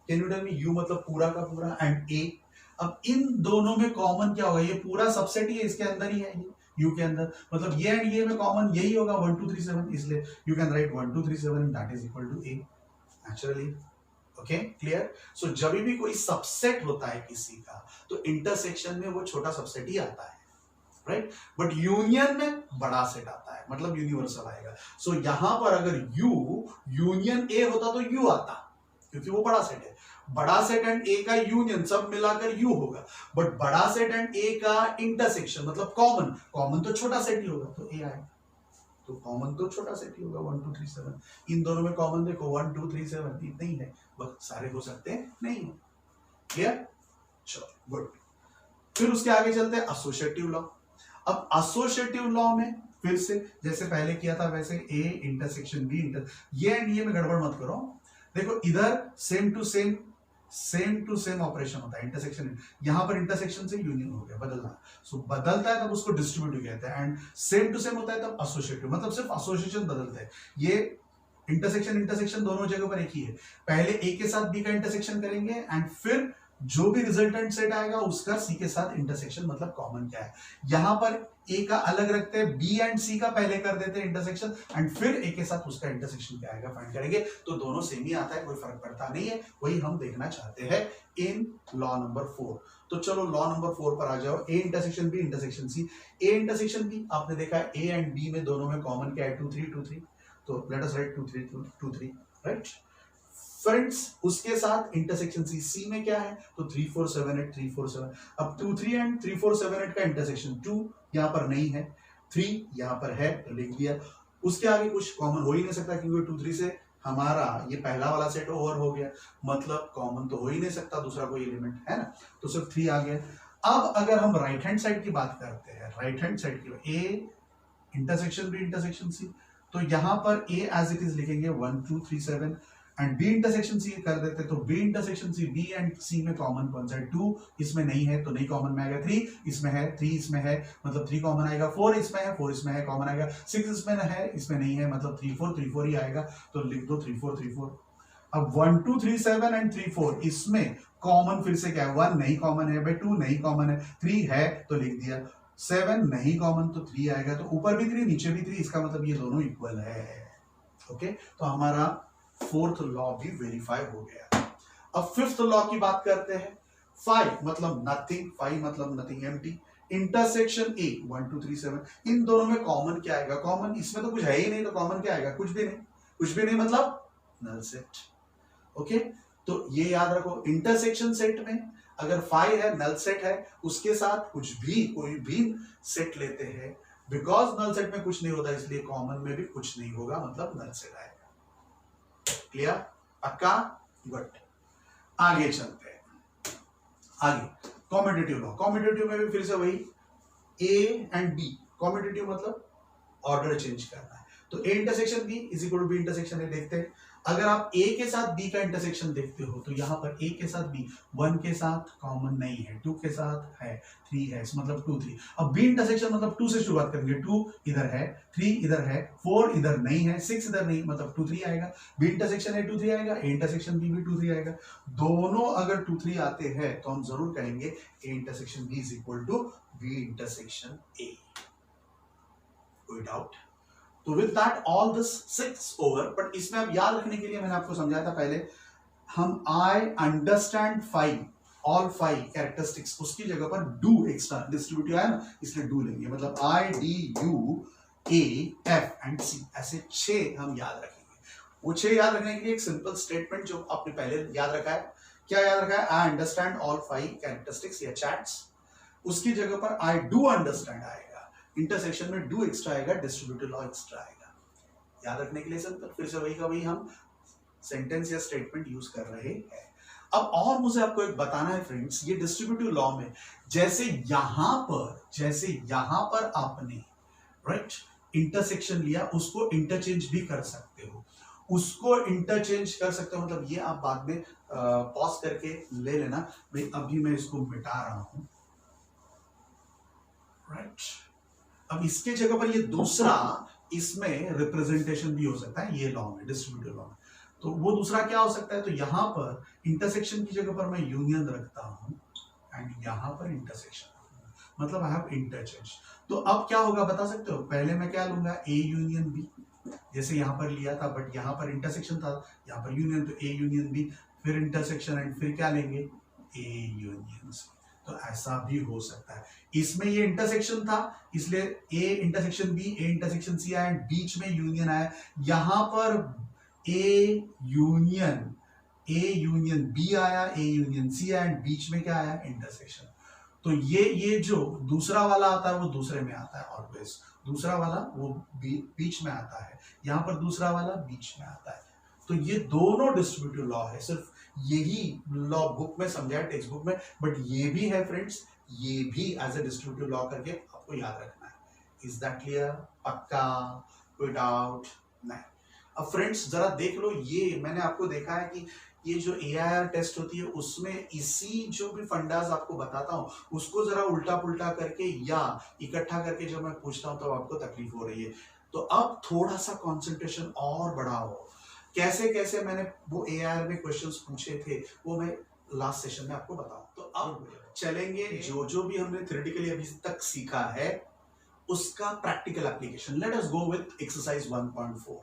can you tell me, U मतलब पूरा का पूरा एंड ए। अब इन दोनों में कॉमन क्या होगा, ये पूरा सबसेट ही है, इसके अंदर ही है ये यू के अंदर, मतलब ये एंड ये में कॉमन यही होगा 1 2 3 7, इसलिए you can write 1 2 3 7 that is equal to A naturally. Okay, clear. So जब भी कोई सबसेट होता है किसी का, तो इंटरसेक्शन में वो छोटा सबसेट ही आता है, राइट, बट यूनियन में बड़ा सेट आता है, मतलब यूनिवर्सल आएगा। सो यहां पर अगर यू यूनियन ए होता तो यू आता, क्योंकि वो बड़ा सेट है। बड़ा सेट एंड ए का यूनियन सब मिलाकर यू होगा, बट बड़ा सेट एंड ए का इंटरसेक्शन मतलब कॉमन, कॉमन तो छोटा सेट ही होगा, तो ए आएगा। तो कॉमन तो छोटा सेट ही होगा 1 2 3 7। इन दोनों में कॉमन देखो 1 2 3 7 नहीं है, बस सारे हो सकते हैं नहीं है, क्लियर, चलो गुड। फिर उसके आगे चलते हैं एसोसिएटिव लॉ। अब एसोसिएटिव लॉ में फिर से जैसे पहले किया था वैसे ए इंटरसेक्शन बी इंटर, ये एंड ये में गड़बड़ मत करो। देखो इधर सेम टू सेम ऑपरेशन होता है, इंटरसेक्शन, यहां पर इंटरसेक्शन से यूनियन हो गया, बदलना। सो बदलता है तब उसको डिस्ट्रीब्यूटिव कहते हैं, एंड सेम टू सेम होता है तब एसोसिएटिव, मतलब सिर्फ एसोसिएशन बदलते हैं। ये इंटरसेक्शन दोनों जगह पर एक ही है। पहले ए के साथ बी का इंटरसेक्शन करेंगे एंड फिर जो भी रिजल्टेंट सेट आएगा उसका सी के साथ इंटरसेक्शन, मतलब कॉमन क्या है। यहां पर ए का अलग रखते हैं, बी एंड सी का पहले कर देते हैं इंटरसेक्शन, एंड फिर ए के साथ उसका इंटरसेक्शन क्या आएगा फाइंड करेंगे। तो दोनों सेम ही आता है, कोई फर्क पड़ता नहीं है, वही हम देखना चाहते हैं इन लॉ नंबर 4। तो चलो लॉ नंबर 4 पर आ जाओ, A intersection B intersection C. A intersection B आपने देखा है ए एंड बी में दोनों में कॉमन क्या है 2 3 2 3, तो let us right 2 3 2 3, right friends. उसके साथ इंटरसेक्शन सी, सी में क्या है तो 3 4 7 8 3 4 7। अब 2 3 एंड 3 4 7 8 का इंटरसेक्शन 2 यहां पर नहीं है, 3 यहां पर है तो लिख दिया। उसके आगे कुछ कॉमन हो ही नहीं सकता क्योंकि 2 3 से हमारा ये पहला वाला सेट ओवर हो गया, मतलब कॉमन तो हो ही नहीं सकता दूसरा कोई एलिमेंट, है ना, तो सिर्फ 3 आ गया। अब अगर हम राइट हैंड साइड की बात करते हैं, राइट हैंड साइड की A intersection B intersection C, तो यहां पर ए एज इट इज लिखेंगे 1 2 3 7 एंड बी इंटरसेक्शन सी कर देते, तो B intersection C, B and C में कॉमन कौन सा है 2, इसमें नहीं है तो नहीं कॉमन में आएगा, 3 इसमें है, 3 इसमें है मतलब 3 कॉमन आएगा, 4 इसमें है, 4 इसमें है कॉमन आएगा, 6 इसमें है, इसमें नहीं है मतलब 3 4 ही आएगा, तो लिख दो 3 4 3 4। अब 1 2 3 7 एंड 3 4 इसमें कॉमन फिर से क्या है, 1 नहीं कॉमन है भाई, 2 नहीं कॉमन है, 3 है तो लिख दिया, 7 नहीं कॉमन तो 3 आएगा, तो ऊपर भी 3 नीचे भी 3, इसका मतलब ये दोनों इक्वल है। ओके, तो हमारा फोर्थ लॉ भी वेरीफाई हो गया। अब फिफ्थ लॉ की बात करते हैं। 5 मतलब नथिंग, 5 मतलब नथिंग, एम्प्टी। इंटरसेक्शन ए 1 2 3 7, इन दोनों में कॉमन क्या आएगा, कॉमन इसमें तो कुछ है ही नहीं, तो कॉमन क्या आएगा, कुछ भी नहीं, कुछ भी नहीं मतलब नल सेट। ओके, तो ये याद रखो, इंटरसेक्शन सेट में अगर 5 है नल सेट है, उसके साथ कुछ भी कोई भी सेट लेते हैं बिकॉज नल सेट में कुछ नहीं होता इसलिए कॉमन में भी कुछ नहीं होगा, मतलब नल सेट आएगा। क्लियर? पक्का? गुड। आगे चलते हैं। आगे कॉम्पिटिटिव लॉ। कॉम्पिटिटिव में भी फिर से वही ए एंड बी। कॉम्पिटिटिव मतलब ऑर्डर चेंज करना है। तो A intersection B is equal to B intersection A. देखते हैं, अगर आप ए के साथ बी का इंटरसेक्शन देखते हो तो यहां पर ए के साथ बी 1 के साथ कॉमन नहीं है, 2 के साथ है, 3 है, मतलब 2 3। अब बी इंटरसेक्शन मतलब 2 से शुरुआत करेंगे, 2 इधर है, 3 इधर है, 4 इधर नहीं है, 6 इधर नहीं, मतलब 2 3 आएगा। बी इंटरसेक्शन ए 2 3 आएगा, ए इंटरसेक्शन बी भी 2 3 आएगा। दोनों अगर 2 3 आते हैं तो हम जरूर कहेंगे A intersection B is equal to B intersection A. कोई डाउट? तो with that all this 6 over, but इसमें अब याद रखने के लिए मैंने आपको समझाया था पहले, हम आई अंडरस्टैंड 5 ऑल 5 कैरेक्टरिस्टिक्स, उसकी जगह पर डू एक्स्ट्रा डिस्ट्रीब्यूटिव आया ना, इसलिए डू लेंगे, मतलब I D U A F and C, ऐसे 6 हम याद रखेंगे। वो 6 याद रखने के लिए एक सिंपल स्टेटमेंट जो आपने पहले याद रखा है, क्या याद रखा है? आई अंडरस्टैंड ऑल 5 कैरेक्टरिस्टिक्स या चैट्स, उसकी जगह पर आई डू अंडरस्टैंड आएगा, इंटरसेक्शन में डू एक्स्ट्रा आएगा, डिस्ट्रीब्यूटिव लॉ एक्स्ट्रा आएगा। याद रखने के लिए सिंपल, फिर से वही का वही हम सेंटेंस या स्टेटमेंट यूज कर रहे हैं। अब और मुझे आपको एक बताना है फ्रेंड्स, ये डिस्ट्रीब्यूटिव लॉ में जैसे यहां पर आपने राइट इंटरसेक्शन लिया, उसको इंटरचेंज भी कर सकते हो, उसको इंटरचेंज कर सकते हो, मतलब ये आप बाद में पॉज करके ले लेना। भाई अभी मैं इसको मिटा रहा हूं, राइट। अब इसके जगह पर ये दूसरा, इसमें रिप्रेजेंटेशन भी हो सकता है ये लॉ में, डिस्ट्रीब्यूटिव लॉ में। तो वो दूसरा क्या हो सकता है? तो यहां पर इंटरसेक्शन की जगह पर मैं यूनियन रखता हूं एंड यहां पर इंटरसेक्शन, मतलब आई हैव इंटरचेंज। तो अब क्या होगा बता सकते हो? पहले मैं क्या लूंगा? ए यूनियन बी, जैसे यहां पर लिया था, बट यहां पर इंटरसेक्शन था, यहां पर यूनियन, तो ए यूनियन बी, फिर इंटरसेक्शन एंड फिर क्या लेंगे? A union C. तो ऐसा भी हो सकता है। इसमें ये इंटरसेक्शन था इसलिए A intersection B, A intersection C आया, बीच में यूनियन आया, यहां पर ए यूनियन बी आया, ए यूनियन सी आया, एंड बीच में क्या आया? इंटरसेक्शन। तो ये जो दूसरा वाला आता है वो दूसरे में आता है ऑलवेज, दूसरा वाला वो बीच में आता है, यहां पर दूसरा वाला बीच में आता है। तो ये दोनों डिस्ट्रीब्यूटिव लॉ है, सिर्फ यही लॉ बुक में समझा है, टेक्स्ट बुक में, बट ये भी है फ्रेंड्स, ये भी एज ए डिस्ट्रीब्यूटिव लॉ करके आपको याद रखना है। Is that clear? पक्का? कोई डाउट नहीं? अब फ्रेंड्स जरा देख लो, ये मैंने आपको देखा है कि ये जो AIR टेस्ट होती है उसमें इसी जो भी फंडास आपको बताता हूं उसको जरा उल्टा पुल्टा करके या इकट्ठा करके जब मैं पूछता हूं तो आपको तकलीफ हो रही है। तो अब थोड़ा सा कंसंट्रेशन और बढ़ाओ। कैसे कैसे मैंने वो AIR में क्वेश्चंस पूछे थे वो मैं लास्ट सेशन में आपको बताऊं। तो अब चलेंगे जो भी हमने थ्योरेटिकली अभी तक सीखा है उसका practical application. Let us go with exercise 1.4,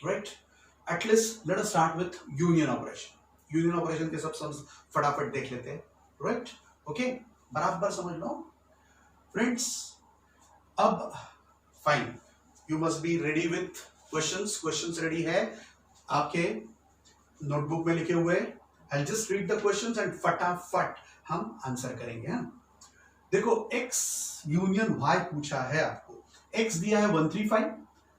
right. At least let us start with union operation. Union operation के सब फटाफट देख लेते हैं, right? Okay? बराबर समझ लो फ्रेंड्स। अब fine, you must be ready with questions. Questions ready है आपके नोटबुक में लिखे हुए। I'll just read the questions and फटाफट हम आंसर करेंगे। देखो x यूनियन y पूछा है आपको, x दिया है 1 3 5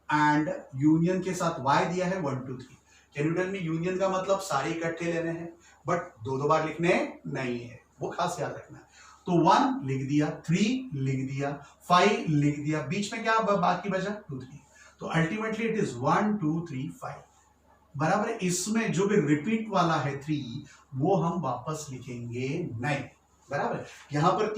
एंड यूनियन के साथ y दिया है 1 2 3। Can you tell me union का मतलब सारे इकट्ठे लेने हैं, बट दो बार लिखने नहीं है, वो खास याद रखना है। तो 1 लिख दिया, 3 लिख दिया, 5 लिख दिया, बीच में क्या बाकी बचा? 2 3। तो अल्टीमेटली इट इज 1 2 3 5 बराबर। इसमें जो भी रिपीट वाला है 3 वो हम वापस लिखेंगे नहीं, बराबर। यहां पर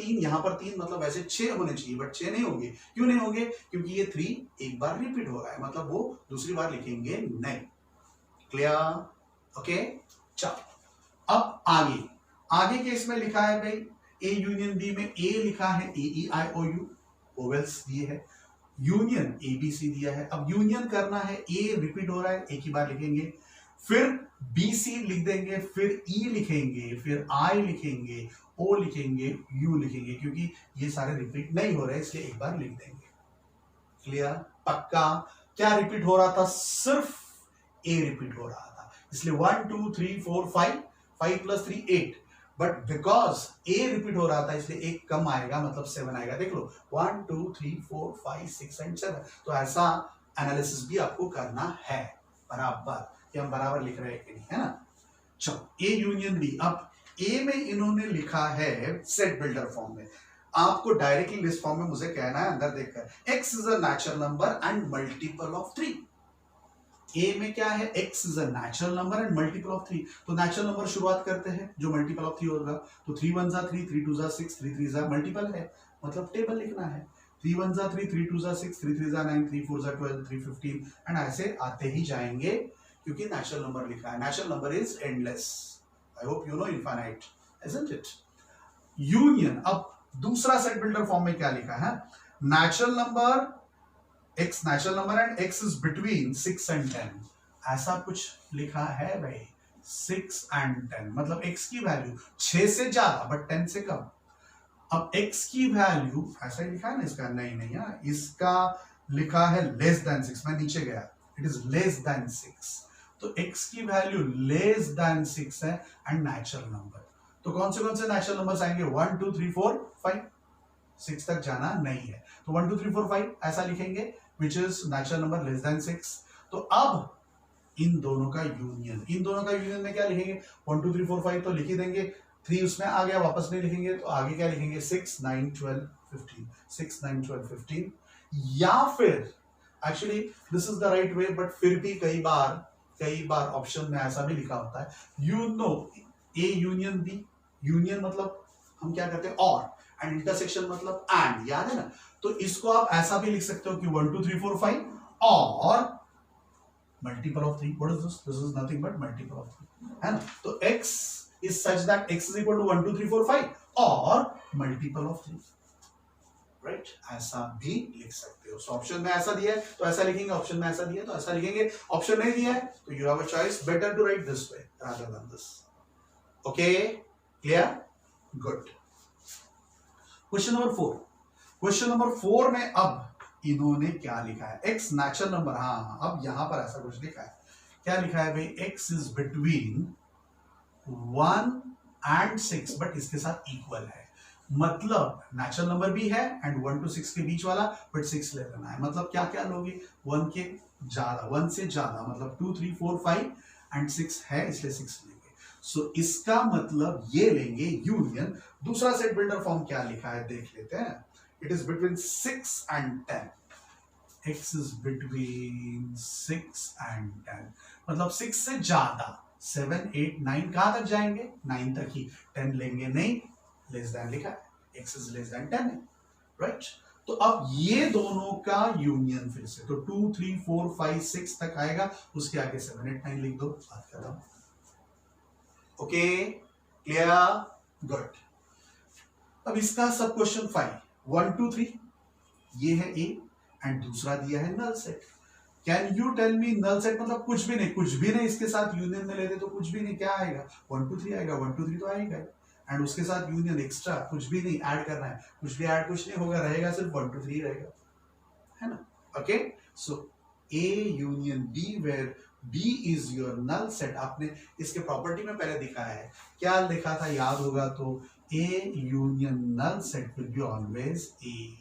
3 मतलब ऐसे 6 होने चाहिए, बट 6 नहीं होंगे। क्यों नहीं होंगे? क्योंकि ये 3 एक बार रिपीट हो रहा है, मतलब वो दूसरी बार लिखेंगे नहीं। क्लियर? ओके, चलो अब आगे के इसमें लिखा है भाई ए यूनियन बी में ए लिखा है AEIOU, ओवेल्स दिए है, यूनियन ABC दिया है। अब यूनियन करना है, ए रिपीट हो रहा है, एक ही बार लिखेंगे, फिर BC लिख देंगे, फिर E लिखेंगे, फिर I लिखेंगे, O लिखेंगे, U लिखेंगे, क्योंकि ये सारे रिपीट नहीं हो रहे इसलिए एक बार लिख देंगे। क्लियर? पक्का? क्या रिपीट हो रहा था? सिर्फ A रिपीट हो रहा था, इसलिए 1 2 3 4 5 5 + 3 8। बट बिकॉज ए रिपीट हो रहा था इसलिए एक कम आएगा, मतलब 7 आएगा। देख लो 1 2 3 4 5 6 एंड 7। तो ऐसा एनालिसिस भी आपको करना है बराबर, कि हम बराबर लिख रहे हैं कि नहीं, है ना। चलो ए यूनियन बी। अब ए में इन्होंने लिखा है सेट बिल्डर फॉर्म में, आपको डायरेक्टली लिस्ट फॉर्म में मुझे कहना है अंदर देखकर, x is a natural number and multiple of 3। ए में क्या है, x is a natural number and multiple of 3। तो नेचुरल नंबर शुरुआत करते हैं जो मल्टीपल ऑफ 3 होगा, तो 3 1 जा 3, 3 2 जा 6, 3 3 जा मल्टीपल है, मतलब टेबल लिखना है। 3 1 जा 3, 3 2 जा 6, 3 3 जा 9, 3 4 जा 12, 3 15 एंड ऐसे आते ही जाएंगे, क्योंकि नेचुरल नंबर लिखा है। Natural number is endless. I hope you know infinite, isn't it. Union, अब दूसरा सेट बिल्डर फॉर्म में क्या लिखा है, natural number x natural number and x is between 6 and 10, ऐसा कुछ लिखा है भाई। 6 एंड 10 मतलब x की वैल्यू 6 से ज्यादा बट 10 से कम। अब x की वैल्यू ऐसा ही लिखा है ना इसका, नहीं नहीं यार, इसका लिखा है लेस देन 6, मैं नीचे गया, इट इज लेस देन 6। तो x की वैल्यू लेस देन 6 है एंड नेचुरल नंबर। तो कौन से नेचुरल नंबर्स आएंगे, 1 2 3 4 5, 6 तक जाना नहीं है, तो 1 2 3 4 5 ऐसा लिखेंगे, which is natural number less than 6। तो अब इन दोनों का यूनियन में क्या लिखेंगे, 1 2 3 4 5 तो लिख ही देंगे, 3 उसमें आ गया, वापस नहीं लिखेंगे, तो आगे क्या लिखेंगे, 6 9 12 15, 6 9 12 15। या फिर actually this is the right way, but फिर भी कई बार ऑप्शन में ऐसा भी लिखा होता है, you know A union B. Union मतलब हम क्या करते हैं और, एंड इंटरसेक्शन मतलब एंड, याद है ना। तो इसको आप ऐसा भी लिख सकते हो कि 1 2 3 4 5 और multiple of 3। What is this, this is nothing but multiple of 3, है ना। तो x is such that x is equal to 1 2 3 4 5 और मल्टीपल ऑफ 3, राइट, ऐसा भी लिख सकते हो। सो ऑप्शन में ऐसा दिया है तो ऐसा लिखेंगे, ऑप्शन में ऐसा दिया है तो ऐसा लिखेंगे, ऑप्शन नहीं दिया है तो you have a choice, better to write this way rather than this. Okay, clear, good. Question number 4। Question number 4 में अब इन्होंने क्या लिखा है, x नेचुरल नंबर। हाँ, अब यहां पर ऐसा कुछ लिखा है, क्या लिखा है भाई, x is between 1 and 6 but इसके साथ इक्वल है, मतलब नेचुरल नंबर भी है एंड 1 to 6 के बीच वाला, बट 6 ले लेना है। मतलब क्या क्या लोगे, 1 के ज्यादा, 1 से ज्यादा, मतलब 2 3 4 5 एंड 6 है इसलिए 6 लेंगे। सो इसका मतलब ये लेंगे यूनियन। दूसरा सेट बिल्डर फॉर्म क्या लिखा है देख लेते हैं, it is between 6 and 10। x is between 6 and 10, मतलब 6 से ज्यादा, 7 8 9 कहां तक जाएंगे, 9 तक ही, 10 लेंगे नहीं, लेस देन लिखा है, x इज लेस देन 10 है, राइट। तो अब ये दोनों का यूनियन फिर से, तो 2 3 4 5 6 तक आएगा, उसके आगे 7 8 9 लिख दो, बात खत्म। Okay, clear, good. अब इसका सब क्वेश्चन 5 1 2 3 ये है ए एंड दूसरा दिया है null set. Can you tell me, null set मतलब कुछ भी नहीं, इसके साथ यूनियन में लेते तो कुछ भी नहीं, क्या आएगा, 1 2 3 आएगा, 1 2 3 तो आएगा, एंड उसके साथ यूनियन एक्स्ट्रा कुछ भी नहीं ऐड करना है, कुछ भी ऐड कुछ नहीं होगा, रहेगा सिर्फ 1 2 3 रहेगा, है ना। Okay, so A union B where B is your null set. आपने इसके प्रॉपर्टी में पहले दिखाया है, क्या लिखा था याद होगा, तो A union null set will be always A.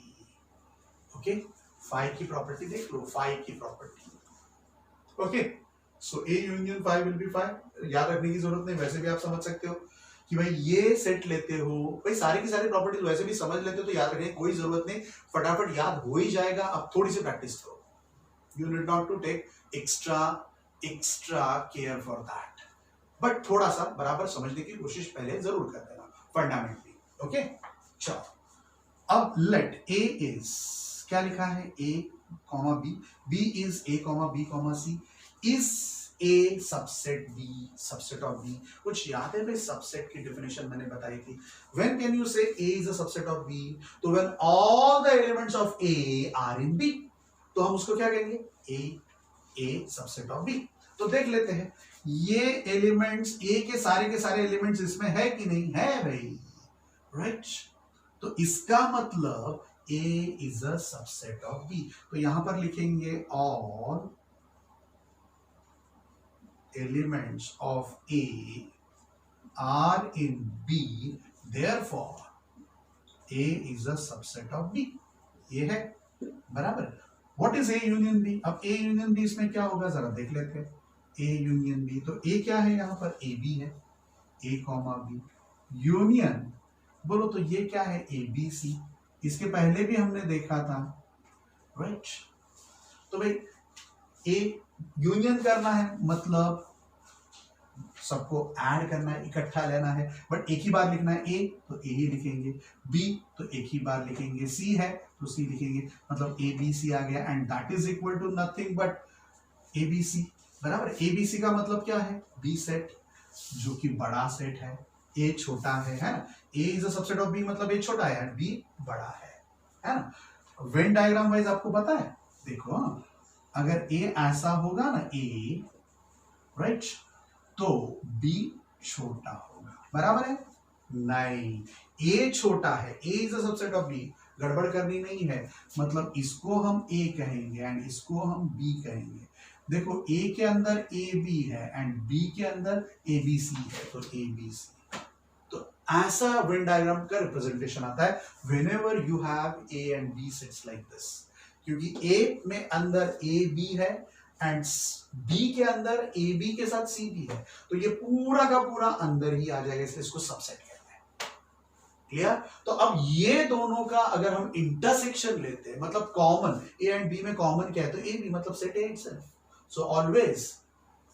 Okay, five की प्रॉपर्टी देख लो, फाइव की property. Okay, so A union five will be five, याद रखने की जरूरत नहीं, वैसे भी आप समझ सकते हो कि भाई ये सेट लेते हो, भाई सारी की सारी प्रॉपर्टीज वैसे भी समझ लेते हो तो याद रखने की कोई जरूरत नहीं, फटाफट याद हो ही जाएगा। अब थोड़ी सी प्रैक्टिस करो, you need not to take extra care for that, but थोड़ा सा बराबर समझने की कोशिश पहले जरूर कर देना फंडामेंटली। ओके, चलो अब लेट ए इज, क्या लिखा है, a comma B, b is a comma b comma c, is a subset b, subset of b। कुछ याद है भाई, सबसेट की डेफिनेशन मैंने बताई थी, when can you say a is a subset of b, तो when all the elements of a are in b, तो हम उसको क्या कहेंगे, a सबसेट ऑफ b। तो देख लेते हैं, ये एलिमेंट्स a के सारे एलिमेंट्स इसमें है कि नहीं है भाई, राइट। तो इसका मतलब A is a subset of B, तो यहां पर लिखेंगे all elements of A are in B, therefore A is a subset of B. ये है बराबर. What is A union B? अब A union B इसमें क्या होगा जरा देख लेते हैं. A union B, तो A क्या है यहाँ पर? A B है. A कॉमा B यूनियन बोलो तो ये क्या है? A B C. इसके पहले भी हमने देखा था, राइट? तो भाई A यूनियन करना है मतलब सबको ऐड करना है, इकट्ठा लेना है, बट एक ही बार लिखना है. A तो A ही लिखेंगे, B तो एक ही बार लिखेंगे, C है तो C लिखेंगे, मतलब ABC आ गया. And that is equal to nothing but ABC. बराबर. ABC का मतलब क्या है? B सेट, जो कि बड़ा सेट है. A छोटा है ना? A is a subset of B, मतलब A छोटा है, B बड़ा है ना? वेन डायग्राम वाइज आपको पता है, देखो अगर A ऐसा होगा ना, A राइट, तो B छोटा होगा. बराबर है? नहीं, A छोटा है, A is a subset of B. गड़बड़ करनी नहीं है, मतलब इसको हम A कहेंगे एंड इसको हम B कहेंगे. देखो A के अंदर AB है एंड B के अंदर ABC है, तो ABC. तो ऐसा वेन डायग्राम का रिप्रेजेंटेशन आता है whenever you have A and B sets like this, क्योंकि A में अंदर AB है एंड B के अंदर AB के साथ CB है, तो ये पूरा का पूरा अंदर ही आ जाएगा, इसलिए इसको सबसेट कहते हैं. क्लियर? तो अब ये दोनों का अगर हम इंटरसेक्शन लेते हैं, मतलब कॉमन A एंड B में कॉमन क्या है? तो AB मतलब set A itself. So always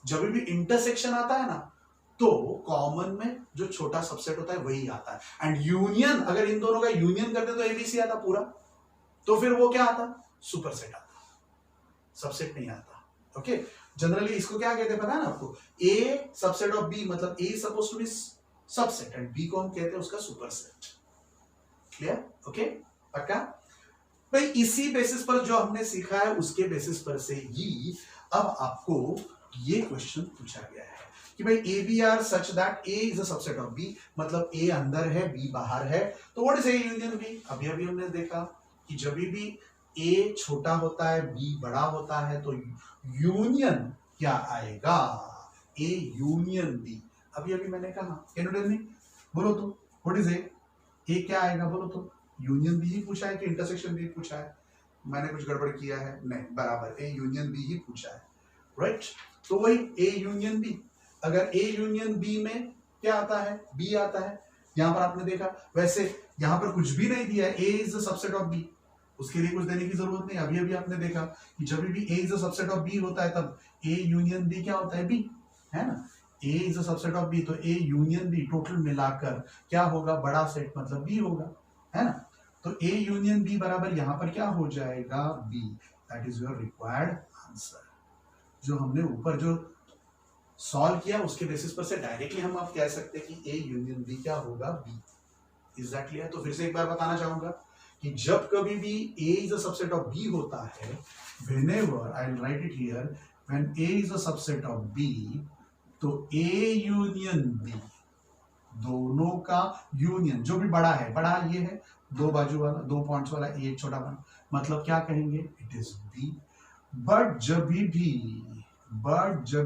जब भी इंटरसेक्शन आता है ना, तो कॉमन में जो छोटा सबसेट होता है वही आता है. एंड यूनियन, अगर इन दोनों का यूनियन करते तो ABC आता पूरा, तो फिर वो क्या आता? सुपरसेट आता, सबसेट नहीं आता. ओके, जनरली इसको क्या कहते हैं पता है ना आपको? A सबसेट ऑफ B, मतलब A is supposed to be subset and B को हम कहते हैं उसका सुपरसेट. क्लियर? ओके, पक्का? भाई इसी बेसिस पर जो हमने सीखा है उसके बेसिस पर से ही अब आपको ये क्वेश्चन पूछा गया है कि भाई A B are such that A is a subset of B, मतलब A अंदर है B बाहर है, तो what is A union B? अभी अभी हमने देखा कि जब भी A छोटा होता है B बड़ा होता है, तो यूनियन क्या आएगा? A union B. अभी अभी मैंने कहा, कैन यू टेल मी? बोलो तो व्हाट इज A क्या आएगा? बोलो तो. यूनियन B ही पूछा है कि इंटरसेक्शन B पूछा है? मैंने कुछ गड़बड़ किया है? नहीं, बराबर A यूनियन B ही पूछा है, राइट? तो वही A यूनियन B. अगर A यूनियन B में क्या आता है? B आता है. यहां पर आपने देखा, वैसे यहां पर कुछ भी नहीं दिया है, A is the subset of B, उसके लिए कुछ देने की जरूरत नहीं. अभी अभी आपने देखा कि जब भी A is the subset of B होता है तब A यूनियन B क्या होता है? B, है ना? A is the subset of B, तो A यूनियन B टोटल मिलाकर क्या होगा? बड़ा सेट, मतलब B होगा, है ना? तो A यूनियन B बराबर यहां पर क्या हो जाएगा? B. That is your required answer. जो हमने ऊपर जो सॉल्व किया उसके बेसिस पर से डायरेक्टली हम आप कह सकते हैं कि A यूनियन B क्या होगा? B. Is that clear? तो फिर से एक बार बताना चाहूंगा कि जब कभी भी A is a subset of B होता है, whenever I will write it here, when A is a subset of B, तो A यूनियन B, दोनों का यूनियन, जो भी बड़ा है, बड़ा ये है दो बाजू वाला, दो पॉइंट्स वाला, एक छोटा वाला, मतलब क्या कहेंगे? It is B. बट जब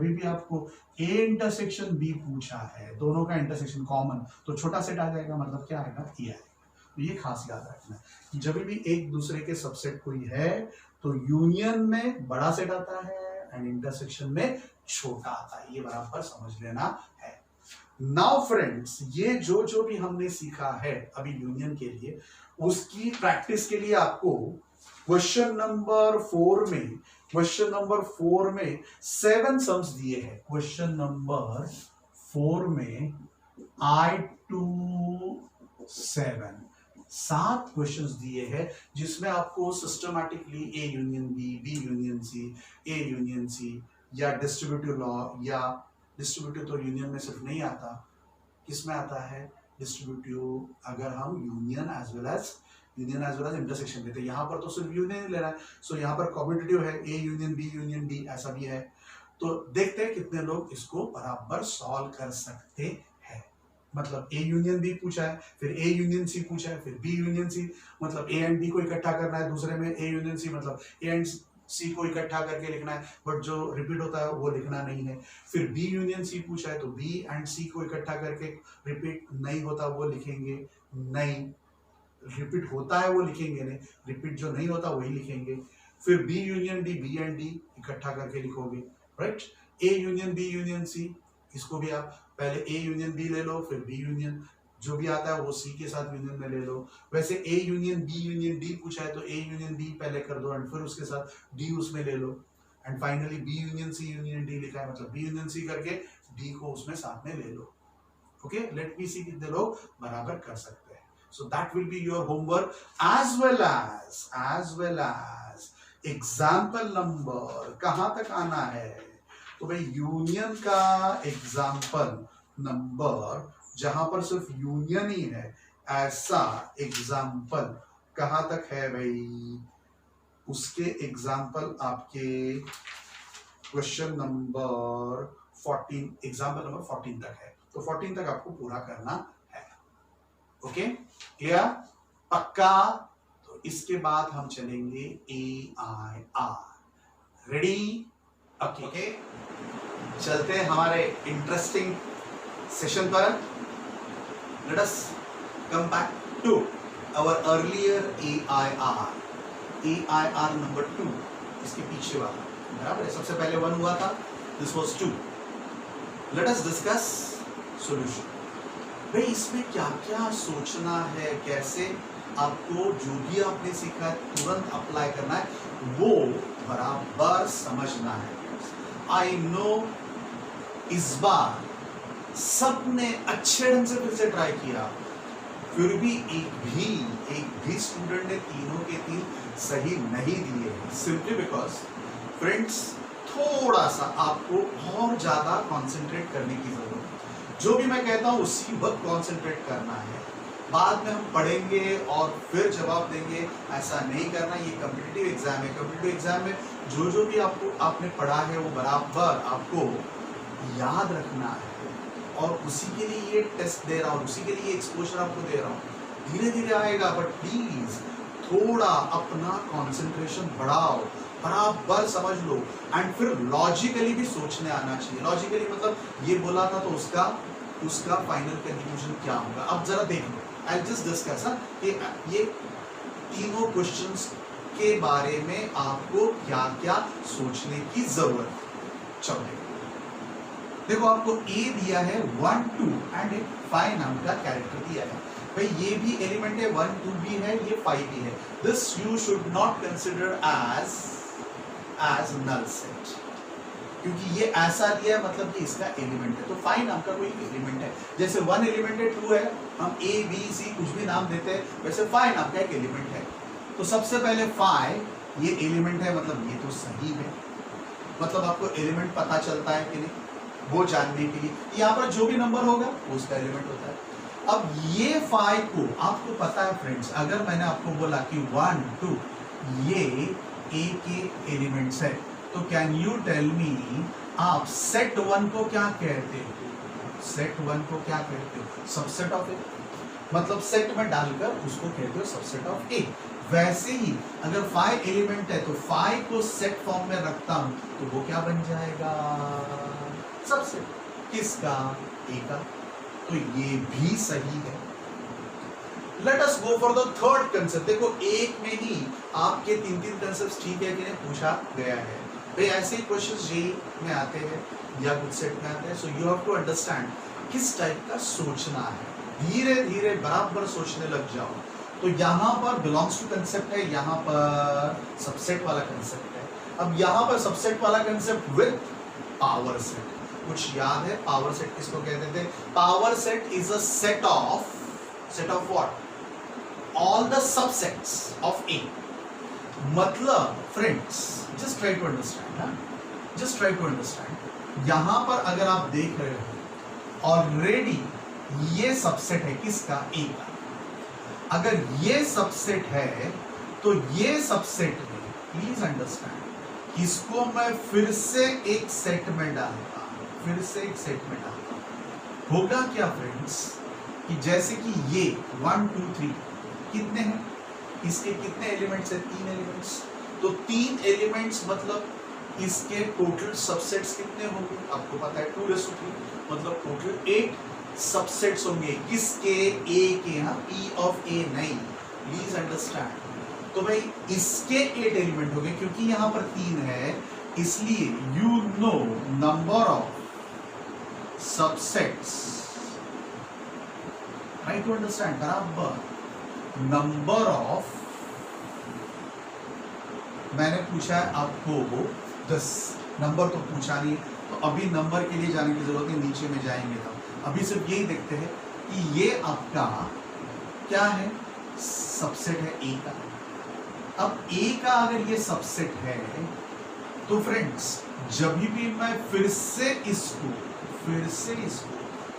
भी आपको A इंटरसेक्शन B पूछा है, दोनों का इंटरसेक्शन कॉमन, तो छोटा सेट आ जाएगा, मतलब क्या आएगा? A आएगा. तो ये खास याद रखना कि जब भी एक दूसरे के सबसेट कोई है तो यूनियन में बड़ा सेट आता है एंड इंटरसेक्शन में छोटा आता है. ये बराबर समझ लेना है. नाउ फ्रेंड्स, ये जो भी हमने सीखा है अभी यूनियन के लिए, उसकी प्रैक्टिस के लिए आपको क्वेश्चन नंबर 4 में 7 सम्स दिए हैं. क्वेश्चन नंबर 4 में I to 7 क्वेश्चंस दिए हैं, जिसमें आपको systematically A union B union C, A union C, या डिस्ट्रीब्यूटिव लॉ, या डिस्ट्रीब्यूटिव तो यूनियन में सिर्फ नहीं आता, किसमें आता है? डिस्ट्रीब्यूटिव अगर हम union as well as intersection लेते हैं. यहाँ पर तो सिर्फ यूनियन ले रहा है, सो यहाँ पर कॉम्पिटिटिव है, A यूनियन B ऐसा भी है. तो देखते हैं कितने लोग इसको बराबर सॉल्व कर सकते हैं. मतलब A यूनियन B पूछा है, फिर A यूनियन C पूछा है, फिर B यूनियन C, मतलब A एंड B को इकट्ठा करना है दूसरे में A यूनियन C, मतलब A एंड सी को इकट्ठा करके लिखना है, बट जो रिपीट होता है वो लिखना नहीं है। फिर बी यूनियन सी पूछा है तो बी एंड सी को इकट्ठा करके रिपीट नहीं होता वो लिखेंगे नहीं, रिपीट होता है वो लिखेंगे नहीं, रिपीट जो नहीं होता वही लिखेंगे। फिर B union D, B and D इकट्ठा करके लिखोगे, right. A union B union C, इसको भी आप पहले ए यूनियन बी ले लो, फिर बी यूनियन जो भी आता है वो सी के साथ यूनियन में ले लो। वैसे A union B union D पूछा है तो ए यूनियन बी पहले कर दो एंड फिर उसके साथ डी उसमें ले लो, and finally B union C union D लिखा है, मतलब बी यूनियन सी करके डी को उसमें साथ में ले लो। ओके, लेट मी सी कितने लोग बराबर कर सकते हैं। So that will be your homework as well as example number कहां तक आना है, तो भाई यूनियन का एग्जाम्पल नंबर जहां पर सिर्फ यूनियन ही है, ऐसा एग्जाम्पल कहां तक है भाई, उसके एग्जाम्पल आपके क्वेश्चन नंबर 14, एग्जाम्पल नंबर 14 तक है, तो 14 तक आपको पूरा करना है। ओके, क्लियर, पक्का। तो इसके बाद हम चलेंगे AIR, रेडी? ओके, चलते हैं हमारे इंटरेस्टिंग सेशन पर। Let us come back to our earlier AIR number 2, इसके पीछे वाला, बराबर है। सबसे पहले 1 हुआ था, this was 2। Let us discuss solution. भाई इसमें क्या क्या सोचना है, कैसे आपको जो भी आपने सीखा है तुरंत अप्लाई करना है, वो बराबर समझना है। आई नो इस बार सबने अच्छे ढंग से फिर से ट्राई किया, फिर भी एक भी स्टूडेंट ने तीनों के 3 सही नहीं दिए, सिंपली बिकॉज फ्रेंड्स थोड़ा सा आपको और ज्यादा कंसंट्रेट करने की जरूरत है। जो भी मैं कहता हूं उसी वक्त कंसंट्रेट करना है, बाद में हम पढ़ेंगे और फिर जवाब देंगे, ऐसा नहीं करना। ये कॉम्पिटिटिव एग्जाम है, कॉम्पिटिटिव एग्जाम में जो भी आपने पढ़ा है वो बराबर आपको याद रखना है, और उसी के लिए ये टेस्ट दे रहा हूँ, उसी के लिए एक्सपोजर आपको दे रहा हूँ। धीरे धीरे आएगा, बट प्लीज थोड़ा अपना कंसंट्रेशन बढ़ाओ, बराबर समझ लो, एंड फिर लॉजिकली भी सोचने आना चाहिए। लॉजिकली मतलब ये बोला था तो उसका फाइनल कंक्लूजन क्या होगा। अब जरा देख लो, आई जस्ट डिस्कस ये तीनों क्वेश्चंस के बारे में आपको क्या क्या सोचने की जरूरत है। चलो देखो, आपको ए दिया है 1 2 एंड एक 5 नाम का कैरेक्टर दिया है। भाई ये भी एलिमेंट है, 1 2 भी है, ये 5 भी है। This you should not consider as null set, क्योंकि ये ऐसा दिया है मतलब कि इसका एलिमेंट है। तो 5 नाम का कोई एलिमेंट है, जैसे 1 एलिमेंट है, 2 है, हम A B C कुछ भी नाम देते हैं, वैसे 5 नाम का एक एलिमेंट है। तो सबसे पहले 5 ये एलिमेंट है, मतलब ये तो सही है, मतलब आपको एलिमेंट पता चलता है कि नहीं वो जानने के लिए यहाँ पर जो भी नंबर होगा वो उसका एलिमेंट होता है। अब ये 5 को आपको पता है फ्रेंड्स, अगर मैंने आपको बोला कि 1 2 ये A के एलिमेंट्स है, तो कैन यू टेल मी आप सेट 1 को क्या कहते हो? सेट 1 को क्या कहते हो? सबसेट ऑफ ए, मतलब सेट में डालकर उसको कहते हो सबसेट ऑफ ए। वैसे ही अगर 5 एलिमेंट है तो 5 को सेट फॉर्म में रखता हूं तो वो क्या बन जाएगा? सबसेट। किसका? ए का। तो ये भी सही है। Let us go for the third concept. देखो एक में ही आपके 3 कंसेप्ट ठीक है कि नहीं पूछा गया है। भाई ऐसे ही क्वेश्चंस जेईई में आते हैं या कुछ सेट में आते हैं, so you have to understand किस टाइप का सोचना है। धीरे धीरे बराबर सोचने लग जाओ। तो यहाँ पर बिलोंग्स टू कंसेप्ट है, यहाँ पर सबसेट वाला कंसेप्ट है। अब यहाँ पर सबसेट वाला कंसेप्ट विद पावर सेट, कुछ याद है पावर सेट किसको कहते थे? Power set is a set of what? All the subsets of A. मतलब friends just try to understand, just try to understand. यहां पर अगर आप देख रहे हो ऑलरेडी ये सबसेट है किसका? ए का। अगर ये सबसेट है तो ये सबसेट में प्लीज अंडरस्टैंड, इसको मैं फिर से एक सेट में डालता हूं, फिर से एक सेट में डालता हूं। होगा क्या फ्रेंड्स कि जैसे कि ये 1 2 3 कितने हैं? इसके कितने एलिमेंट्स है? 3 एलिमेंट्स। तो 3 एलिमेंट्स मतलब इसके टोटल सबसेट्स कितने होंगे आपको पता है 2/3 मतलब टोटल 8 सबसेट्स होंगे किसके ए के हाँ P ऑफ A नहीं प्लीज अंडरस्टैंड तो भाई इसके 8 एलिमेंट होंगे क्योंकि यहां पर 3 है इसलिए you know number of subsets try to understand बराबर नंबर ऑफ मैंने पूछा है आपको 10 नंबर तो पूछा नहीं तो अभी नंबर के लिए जाने की जरूरत है नीचे में जाएंगे तो अभी सिर्फ यही देखते हैं कि ये आपका क्या है सबसेट है ए का अब ए का अगर ये सबसेट है तो फ्रेंड्स जब भी मैं फिर से इसको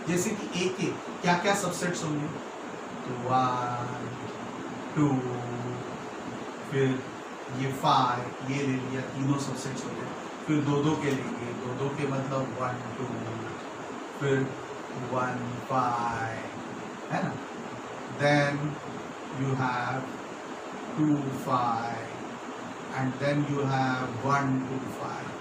जैसे कि ए के क्या क्या सबसेट्स होंगे तो 1 2 फिर ये 5 ये ले लिया तीनों सबसेट्स हो गए फिर दो के लेंगे दो के मतलब 1 2 फिर 1 5 है ना then you have 2 5 and then you have 1 2 5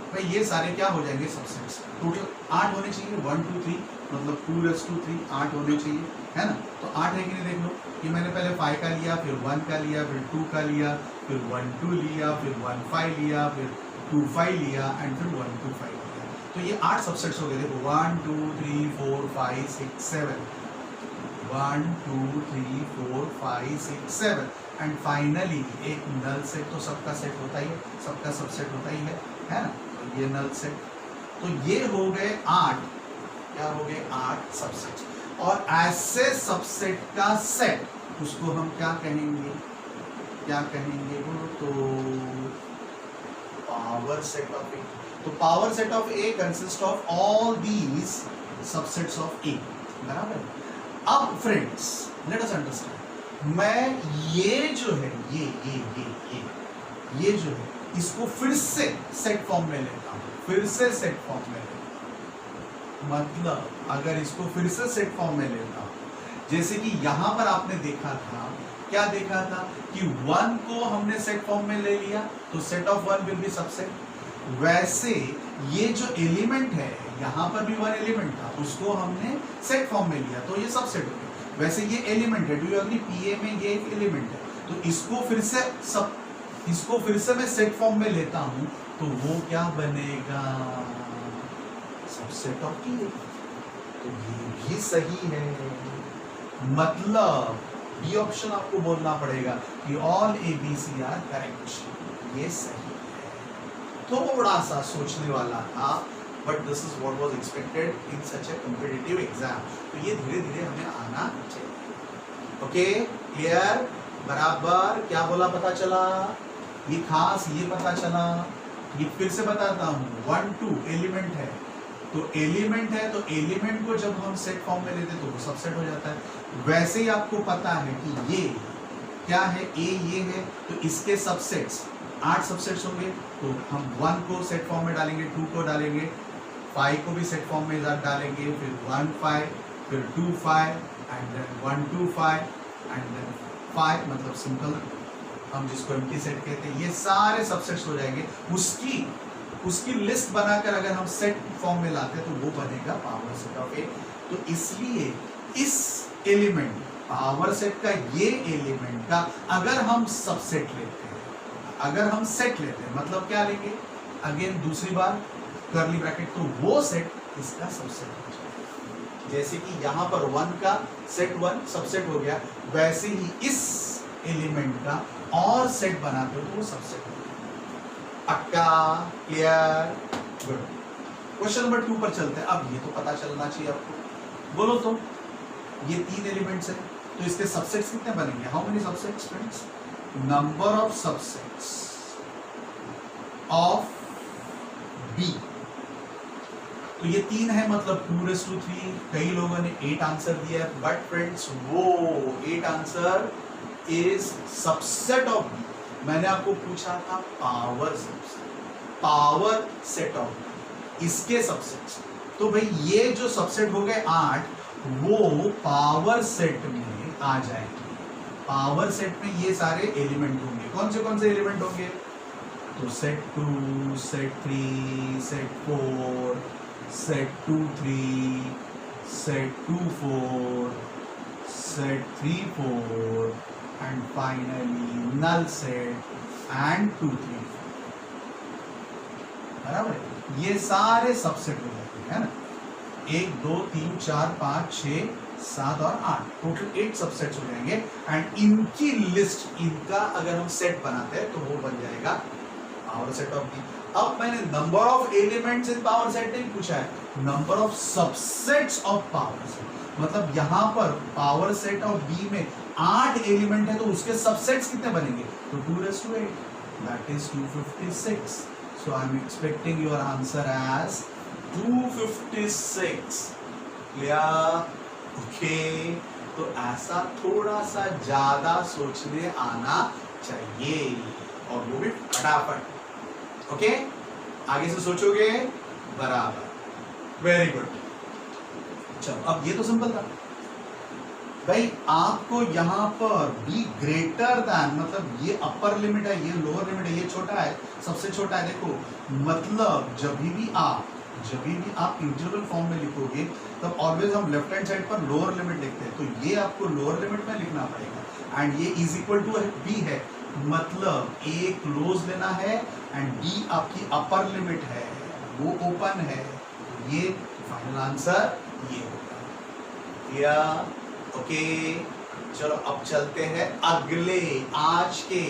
भाई ये सारे क्या हो जाएंगे सबसेट्स टोटल 8 होने चाहिए 1 2 3 मतलब 2/3 8 होने चाहिए है ना तो 8 है कि नहीं देख लो कि मैंने पहले 5 का लिया फिर 1 का लिया फिर 2 का लिया फिर 1 2 लिया फिर 1 5 लिया फिर 2 5 लिया एंड फिर 1 2 5 लिया तो ये 8 सबसेट्स हो गए देखो 1 2 3 4 5 6 7 1 2 3 4 5 6 7 एंड फाइनली एक नल सेट तो सबका सेट होता ही है सबका सबसेट होता ही है ना तो ये नल सेट तो ये हो गए 8 क्या हो गए 8 सबसेट और ऐसे सबसेट का सेट उसको हम क्या कहेंगे वो तो पावर सेट ऑफ ए तो power set of A consist of all these subsets of A बराबर अब फ्रेंड्स लेट अस अंडरस्टैंड मैं ये जो है ये जो है इसको फिर से सेट फॉर्म में लेता हूं फिर से सेट फॉर्म में लेता हूं मतलब अगर इसको फिर से सेट फॉर्म में लेता हूं जैसे कि यहां पर आपने देखा था क्या देखा था कि 1 को हमने सेट फॉर्म में ले लिया तो set of 1 will be subset वैसे ये जो एलिमेंट है यहाँ पर भी 1 एलिमेंट था उसको हमने सेट फॉर्म में लिया तो ये सबसेट हो गया वैसे ये एलिमेंट है डू यू एग्री पीए में ये एक एलिमेंट है तो इसको फिर से मैं सेट फॉर्म में लेता हूं तो वो क्या बनेगा सबसेट ऑफ पीए तो ये भी सही है मतलब बी ऑप्शन आपको बोलना पड़ेगा कि all A B C are correct ये सही है थोड़ा सा सोचने वाला था but this is what was expected in such a competitive exam तो ये धीरे धीरे हमें आना चाहिए ओके क्लियर बराबर क्या बोला पता चला ये खास ये पता चला ये फिर से बताता हूँ 1 2 एलिमेंट है तो एलिमेंट को जब हम सेट फॉर्म में लेते तो वो सबसेट हो जाता है वैसे ही आपको पता है कि ये क्या है ए ये है तो इसके सबसेट्स 8 सबसेट्स होंगे तो हम 1 को सेट फॉर्म में डालेंगे 2 को डालेंगे 5 को भी सेट फॉर्म में डालेंगे फिर 1 5 फिर 2 5 एंड देन 1 2 5 एंड देन 5 मतलब सिंपल हम जिसको एम्प्टी सेट कहते हैं ये सारे सबसेट्स हो जाएंगे उसकी लिस्ट बनाकर अगर हम सेट फॉर्म में लाते हैं तो वो बनेगा पावर सेट ऑफ ए तो इसलिए इस एलिमेंट पावर सेट का ये एलिमेंट का अगर हम सबसेट लेते हैं मतलब क्या लेंगे अगेन दूसरी बार कर्ली ब्रैकेट तो वो सेट इसका सबसेट हो जाएगा जैसे कि यहां पर 1 का सेट 1 सबसेट हो गया वैसे ही इस एलिमेंट का और सेट बनाते हो तो वो सबसेट हो गया पक्का क्लियर गुड क्वेश्चन नंबर 2 पर चलते हैं अब ये तो पता चलना चाहिए आपको बोलो तो ये 3 एलिमेंट्स है तो इसके सबसेट्स कितने बनेंगे how many subsets friends number of subsets of B तो ये 3 है मतलब 2/3 कई लोगों ने 8 आंसर दिया है बट फ्रेंड्स वो 8 answer is subset of B मैंने आपको पूछा था पावर सेट ऑफ इसके सबसेट्स तो भाई ये जो सबसेट हो गए 8 वो पावर सेट में आ जाएंगे पावर सेट में ये सारे एलिमेंट होंगे कौन से एलिमेंट होंगे तो set 2, set 3, set 4, set 2 3, set 2 4, set 3 4 and finally null set and 2 3 4। बराबर, ये सारे सबसेट हो जाते हैं ना, 1 2 3 4 5 6 7 और 8, टोटल 8 सबसेट्स हो जाएंगे एंड इनकी लिस्ट, इनका अगर हम सेट बनाते हैं तो वो बन जाएगा पावर सेट ऑफ बी। अब मैंने number of elements in power set नहीं पूछा है, number of subsets of power set. मतलब यहां पर पावर सेट ऑफ बी में 8 एलिमेंट है तो उसके सबसेट्स कितने बनेंगे, तो 2⁸, that is 256। So I am expecting your answer as 256। Clear? Okay, तो ऐसा थोड़ा सा ज्यादा सोचने आना चाहिए और वो भी फटाफट। ओके, आगे से सोचोगे बराबर, वेरी गुड। चलो, अब ये तो सिंपल था भाई, आपको यहां पर बी ग्रेटर दैन, मतलब ये अपर लिमिट है, ये लोअर लिमिट है, ये छोटा है, सबसे छोटा है। देखो, मतलब जब भी आप इंटरवल फॉर्म में लिखोगे तब ऑलवेज हम लेफ्ट हैंड साइड पर लोअर लिमिट लिखते हैं, तो ये आपको लोअर लिमिट में लिखना पड़ेगा एंड ये इज इक्वल टू बी है, मतलब ए क्लोज लेना है एंड बी आपकी अपर लिमिट है, वो ओपन है। ये फाइनल आंसर ये होगा। या ओके, चलो अब चलते हैं अगले आज के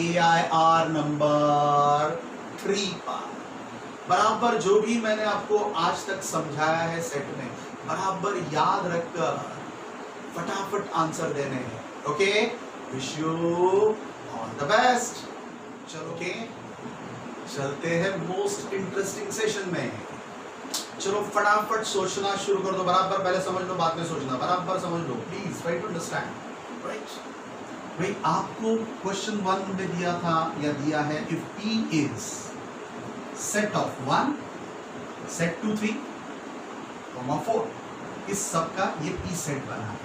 AIR नंबर 3 पर। बराबर जो भी मैंने आपको आज तक समझाया है सेट में, बराबर याद रखकर फटाफट आंसर देने हैं। Okay, wish you all the best. चलो ओके, चलते हैं मोस्ट इंटरेस्टिंग सेशन में। चलो फटाफट सोचना शुरू कर दो, बराबर पहले समझ लो बाद में सोचना, बराबर समझ लो please, try to understand. Right भाई, आपको क्वेश्चन 1 में दिया था या दिया है, if P is set of 1, set 2 3, 4, इस सब का ये P सेट बना है।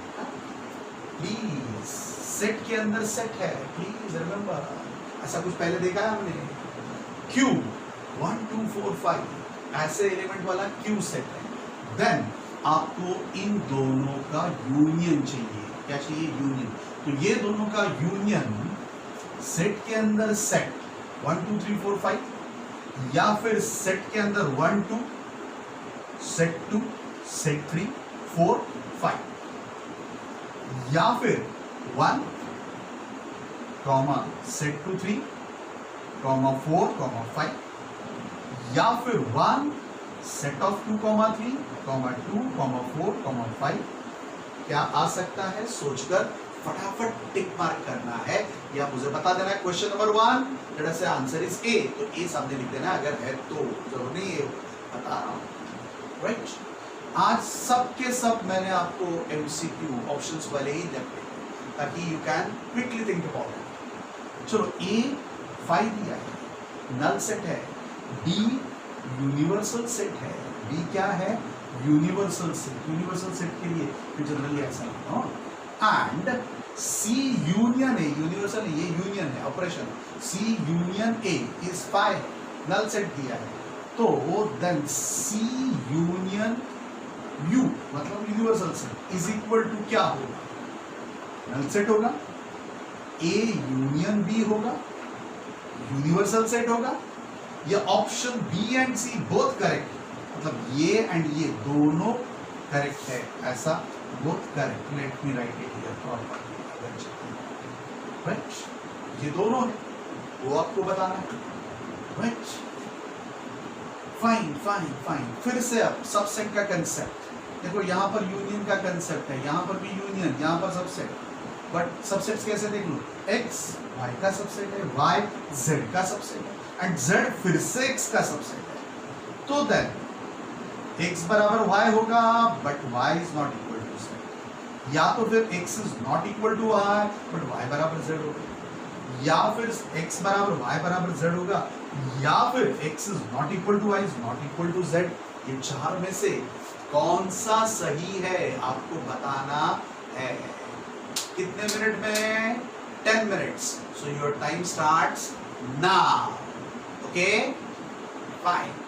प्लीज, सेट के अंदर सेट है, प्लीज रिमेंबर, ऐसा कुछ पहले देखा है हमने। Q 1 2 4 5 ऐसे एलिमेंट वाला Q सेट है। देन आपको इन दोनों का यूनियन चाहिए। क्या चाहिए? यूनियन। तो ये दोनों का यूनियन सेट के अंदर सेट 1 2 3 4 5 या फिर सेट के अंदर 1 2, सेट 2, सेट 3 4 5 या फिर 1 कॉमा सेट 2 3 कॉमा 4 कॉमा 5 या फिर 1 सेट ऑफ 2 3 2 4 5। क्या आ सकता है? सोचकर फटाफट टिक मार्क करना है या मुझे बता देना है। क्वेश्चन नंबर 1, लेट अस से आंसर इज ए, तो ए सामने लिख देना अगर है तो, जरूर नहीं है बता रहा हूं। राइट, आज सब के सब मैंने आपको MCQ ऑप्शंस वाले ही लिखे ताकि you can quickly think about it. चलो, ए 5 दिया है, नल सेट है। B यूनिवर्सल सेट है। B क्या है? Universal set. यूनिवर्सल सेट के लिए जनरली ऐसा हो। And C union A, universal ये यूनियन है, operation C union A is 5, null set दिया है। तो देन C यूनियन U मतलब universal set is equal to क्या होगा? नल सेट होगा, A यूनियन B होगा, यूनिवर्सल सेट होगा, या option B and C both correct, मतलब ये एंड ये दोनों करेक्ट है, ऐसा both correct. Let me write it here properly. Right, ये दोनों है, वो आपको बताना है। Right, fine fine fine. फिर से अब सबसेट का कंसेप्ट देखो, यहां पर यूनियन का कंसेप्ट है, यहां पर भी यूनियन, यहां पर सबसेट। बट सबसेट्स कैसे देख लो? x y का सबसेट है, y z का सबसेट है एंड z फिर से x का सबसेट है। तो देन x बराबर y होगा but y is not equal to z, या तो फिर x is not equal to y but y बराबर z होगा, या फिर x बराबर y बराबर z होगा, या फिर x is not equal to y is not equal to z। ये चार में से कौन सा सही है आपको बताना है। कितने मिनट में? 10 minutes. So your time starts now. Okay fine.